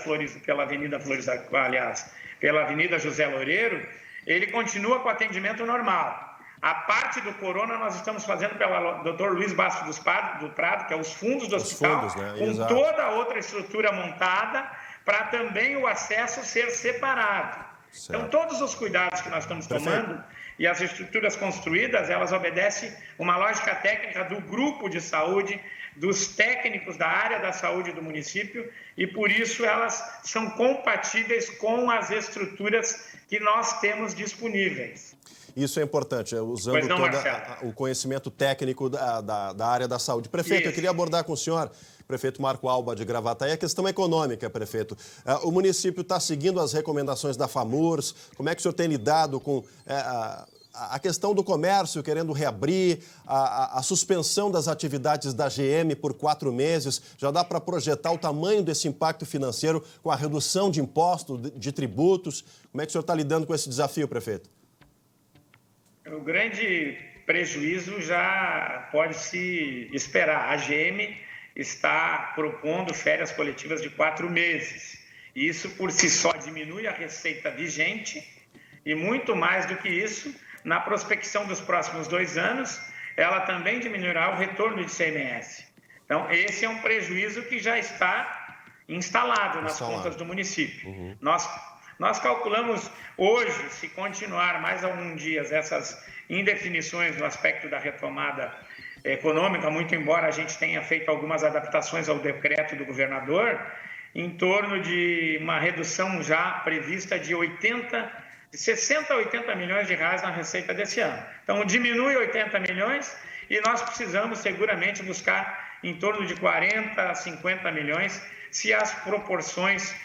José Loureiro, ele continua com atendimento normal. A parte do corona nós estamos fazendo pelo Dr. Luiz Bastos do Prado, que é os fundos do hospital, né? Com Exato. Toda a outra estrutura montada para também o acesso ser separado. Certo. Então, todos os cuidados que nós estamos tomando e as estruturas construídas, elas obedecem uma lógica técnica do grupo de saúde, dos técnicos da área da saúde do município, e por isso elas são compatíveis com as estruturas que nós temos disponíveis. Isso é importante, usando todo o conhecimento técnico da área da saúde. Prefeito, eu queria abordar com o senhor, prefeito Marco Alba de Gravataí, a questão econômica, prefeito. O município está seguindo as recomendações da FAMURS, como é que o senhor tem lidado com a questão do comércio querendo reabrir, a suspensão das atividades da GM por 4 meses? Já dá para projetar o tamanho desse impacto financeiro com a redução de impostos, de tributos? Como é que o senhor está lidando com esse desafio, prefeito? O grande prejuízo já pode se esperar. A GM está propondo férias coletivas de 4 meses. Isso, por si só, diminui a receita vigente e, muito mais do que isso, na prospecção dos próximos 2 anos, ela também diminuirá o retorno de ICMS. Então, esse é um prejuízo que já está instalado nas contas do município. Uhum. Nós calculamos hoje, se continuar mais alguns dias essas indefinições no aspecto da retomada econômica, muito embora a gente tenha feito algumas adaptações ao decreto do governador, em torno de uma redução já prevista de 60 a 80 milhões de reais na receita desse ano. Então, diminui 80 milhões e nós precisamos seguramente buscar em torno de 40 a 50 milhões se as proporções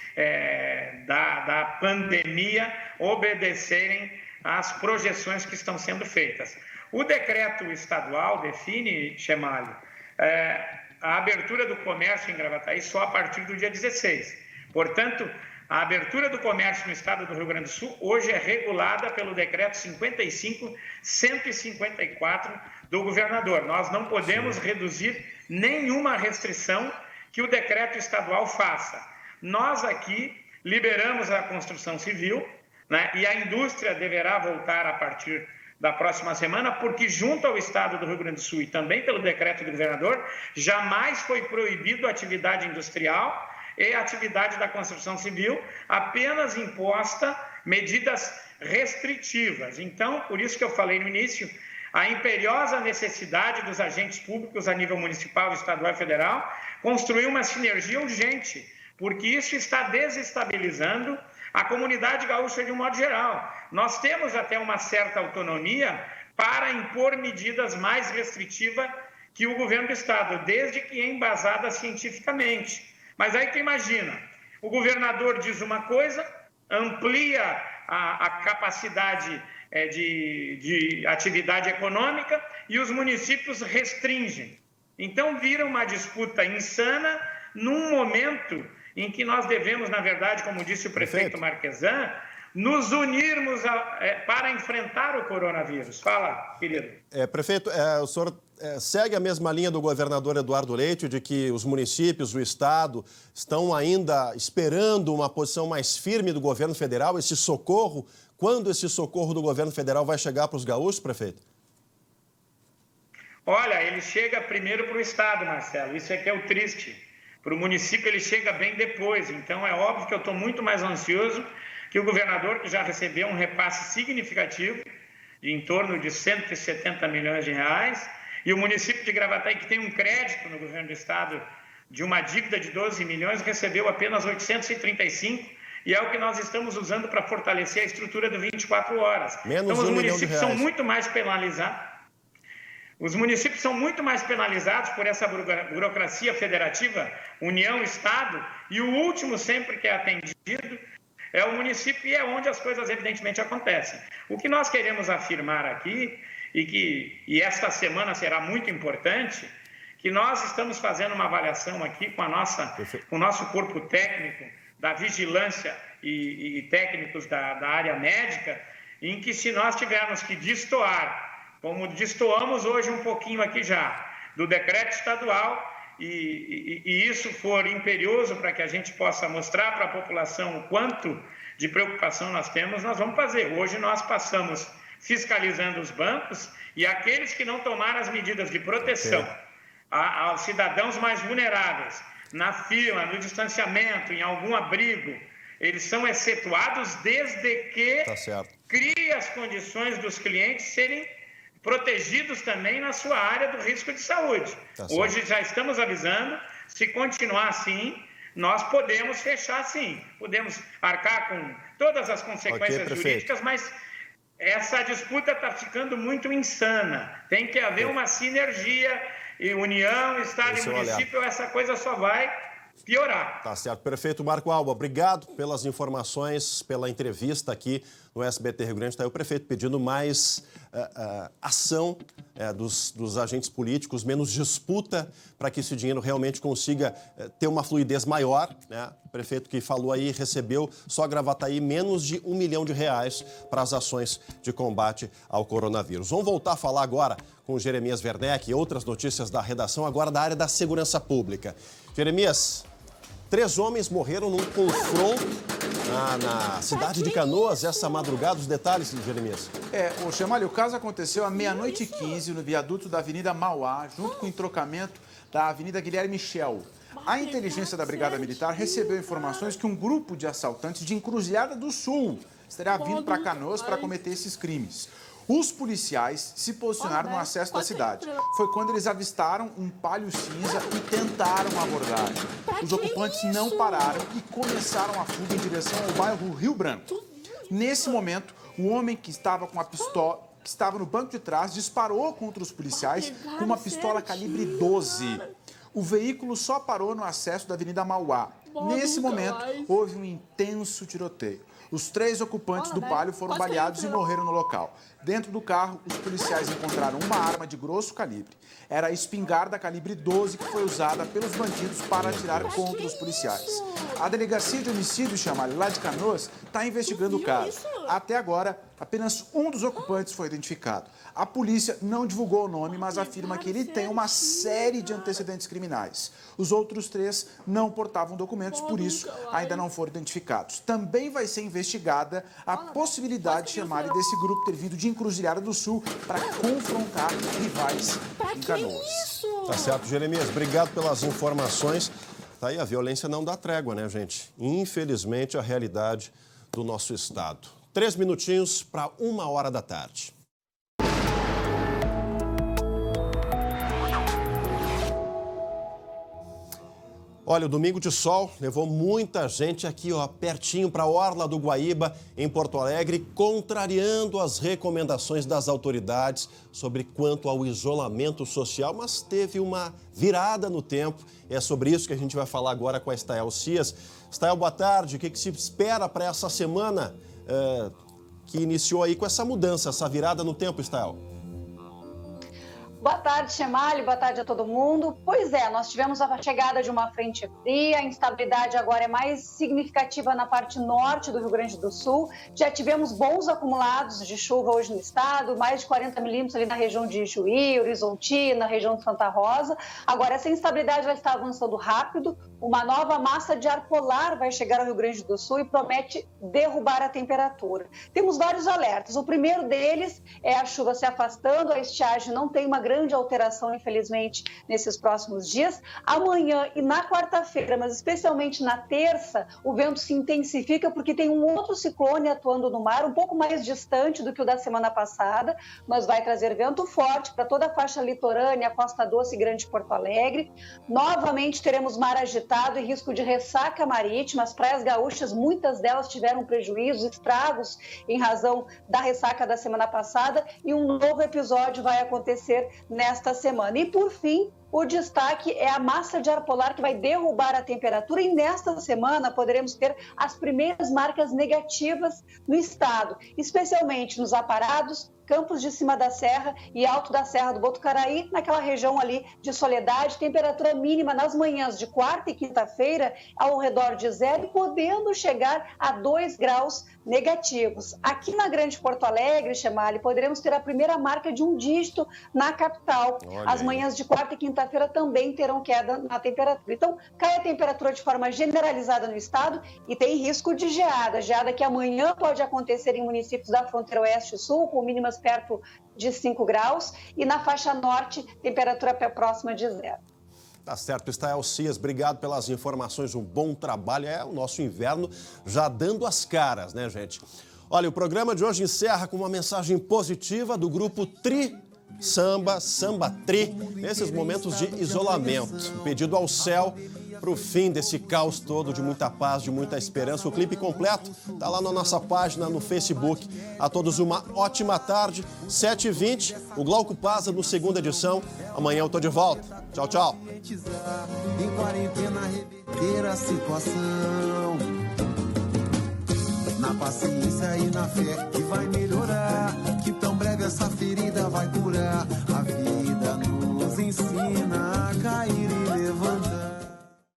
da pandemia obedecerem às projeções que estão sendo feitas. O decreto estadual define, Chemalho, a abertura do comércio em Gravataí só a partir do dia 16. Portanto, a abertura do comércio no estado do Rio Grande do Sul hoje é regulada pelo decreto 55.154 do governador. Nós não podemos reduzir nenhuma restrição que o decreto estadual faça. Nós aqui liberamos a construção civil, né, e a indústria deverá voltar a partir da próxima semana, porque junto ao Estado do Rio Grande do Sul e também pelo decreto do governador, jamais foi proibido a atividade industrial e a atividade da construção civil, apenas imposta medidas restritivas. Então, por isso que eu falei no início, a imperiosa necessidade dos agentes públicos a nível municipal, estadual e federal construir uma sinergia urgente, porque isso está desestabilizando a comunidade gaúcha de um modo geral. Nós temos até uma certa autonomia para impor medidas mais restritivas que o governo do estado, desde que embasada cientificamente. Mas aí tu imagina, o governador diz uma coisa, amplia a capacidade de atividade econômica e os municípios restringem. Então vira uma disputa insana num momento em que nós devemos, na verdade, como disse o prefeito Marquesan, nos unirmos para enfrentar o coronavírus. Fala, querido. Prefeito, o senhor segue a mesma linha do governador Eduardo Leite, de que os municípios, o Estado, estão ainda esperando uma posição mais firme do governo federal, esse socorro? Quando esse socorro do governo federal vai chegar para os gaúchos, prefeito? Olha, ele chega primeiro para o Estado, Marcelo. Isso é que é o triste. Para o município ele chega bem depois, então é óbvio que eu estou muito mais ansioso que o governador, que já recebeu um repasse significativo, de em torno de 170 milhões de reais, e o município de Gravataí, que tem um crédito no governo do estado de uma dívida de 12 milhões, recebeu apenas 835, e é o que nós estamos usando para fortalecer a estrutura do 24 horas. Menos então os R$1 municípios milhão. são muito mais penalizados. Os municípios são muito mais penalizados por essa burocracia federativa, União, Estado, e o último sempre que é atendido é o município, e é onde as coisas evidentemente acontecem. O que nós queremos afirmar aqui, e esta semana será muito importante, que nós estamos fazendo uma avaliação aqui com o nosso corpo técnico da vigilância e técnicos da área médica, em que se nós tivermos que destoar, como destoamos hoje um pouquinho aqui já, do decreto estadual, e isso for imperioso para que a gente possa mostrar para a população o quanto de preocupação nós temos, nós vamos fazer. Hoje nós passamos fiscalizando os bancos e aqueles que não tomaram as medidas de proteção aos cidadãos mais vulneráveis, na fila, no distanciamento, em algum abrigo, eles são excetuados desde que crie as condições dos clientes serem protegidos também na sua área do risco de saúde. Hoje já estamos avisando, se continuar assim, nós podemos fechar sim, podemos arcar com todas as consequências jurídicas, mas essa disputa está ficando muito insana. Tem que haver uma sinergia, e União, Estado e município, essa coisa só vai piorar. Tá certo. Prefeito Marco Alba, obrigado pelas informações, pela entrevista aqui no SBT Rio Grande. Está aí o prefeito pedindo mais ação dos agentes políticos, menos disputa, para que esse dinheiro realmente consiga ter uma fluidez maior, né? O prefeito que falou aí recebeu só Gravataí menos de R$1 milhão para as ações de combate ao coronavírus. Vamos voltar a falar agora com o Jeremias Werneck e outras notícias da redação, agora da área da segurança pública. Jeremias, 3 homens morreram num confronto na cidade de Canoas essa madrugada. Os detalhes, Jeremias. Chamalho, o caso aconteceu à 00h15 no viaduto da Avenida Mauá, junto com o entrocamento da Avenida Guilherme Michel. A inteligência da Brigada Militar recebeu informações que um grupo de assaltantes de Encruzilhada do Sul estaria vindo para Canoas para cometer esses crimes. Os policiais se posicionaram no acesso da cidade. Foi quando eles avistaram um Palio cinza e tentaram abordar. Os ocupantes não pararam e começaram a fuga em direção ao bairro Rio Branco. Nesse momento, o homem que estava com a pistola, que estava no banco de trás, disparou contra os policiais com uma pistola calibre 12. O veículo só parou no acesso da Avenida Mauá. Nesse momento, houve um intenso tiroteio. Os 3 ocupantes do Palio foram baleados e morreram no local. Dentro do carro, os policiais encontraram uma arma de grosso calibre. Era a espingarda calibre 12 que foi usada pelos bandidos para atirar contra os policiais. A delegacia de homicídio, chamada lá de Canoas, está investigando o caso. Até agora, apenas um dos ocupantes foi identificado. A polícia não divulgou o nome, mas afirma que ele tem uma série de antecedentes criminais. Os outros 3 não portavam documentos, por isso ainda não foram identificados. Também vai ser investigada a possibilidade de chamar desse grupo ter vindo de Encruzilhada do Sul para confrontar rivais em Canoas. Tá certo, Jeremias. Obrigado pelas informações. Tá aí, a violência não dá trégua, né, gente? Infelizmente, a realidade do nosso estado. 3 minutinhos para 1h da tarde. Olha, o domingo de sol levou muita gente aqui, ó, pertinho para a Orla do Guaíba, em Porto Alegre, contrariando as recomendações das autoridades sobre quanto ao isolamento social, mas teve uma virada no tempo. É sobre isso que a gente vai falar agora com a Estael Cias. Estael, boa tarde. O que se espera para essa semana que iniciou aí com essa mudança, essa virada no tempo, Estael? Boa tarde, Chemali. Boa tarde a todo mundo. Pois é, nós tivemos a chegada de uma frente fria, a instabilidade agora é mais significativa na parte norte do Rio Grande do Sul. Já tivemos bons acumulados de chuva hoje no estado, mais de 40 milímetros ali na região de Juí, Horizontina, região de Santa Rosa. Agora, essa instabilidade já está avançando rápido. Uma nova massa de ar polar vai chegar ao Rio Grande do Sul e promete derrubar a temperatura. Temos vários alertas. O primeiro deles é a chuva se afastando, a estiagem não tem uma grande alteração, infelizmente, nesses próximos dias. Amanhã e na quarta-feira, mas especialmente na terça, o vento se intensifica porque tem um outro ciclone atuando no mar, um pouco mais distante do que o da semana passada, mas vai trazer vento forte para toda a faixa litorânea, Costa Doce e Grande Porto Alegre. Novamente teremos mar agitado e risco de ressaca marítima. As praias gaúchas, muitas delas tiveram prejuízos, estragos em razão da ressaca da semana passada, e um novo episódio vai acontecer nesta semana. E por fim, o destaque é a massa de ar polar que vai derrubar a temperatura, e nesta semana poderemos ter as primeiras marcas negativas no estado, especialmente nos Aparados, Campos de Cima da Serra e Alto da Serra do Botucaraí, naquela região ali de Soledade, temperatura mínima nas manhãs de quarta e quinta-feira ao redor de 0 e podendo chegar a 2 graus negativos. Aqui na Grande Porto Alegre, Chemali, poderemos ter a primeira marca de um dígito na capital. As manhãs de quarta e quinta-feira também terão queda na temperatura. Então, cai a temperatura de forma generalizada no estado e tem risco de geada. Geada que amanhã pode acontecer em municípios da fronteira oeste e sul, com mínimas perto de 5 graus, e na faixa norte, temperatura próxima de 0. Tá certo, Estael Cias, obrigado pelas informações, um bom trabalho. É o nosso inverno já dando as caras, né, gente? Olha, o programa de hoje encerra com uma mensagem positiva do grupo Tri Samba Tri, nesses momentos de isolamento. Um pedido ao céu para o fim desse caos todo, de muita paz, de muita esperança. O clipe completo está lá na nossa página no Facebook. A todos uma ótima tarde, 7h20, o Glauco Paza no segunda edição. Amanhã eu tô de volta. Tchau, tchau. Em quarentena reverter a situação, na paciência e na fé que vai melhorar, que tão breve essa ferida vai curar. A vida nos ensina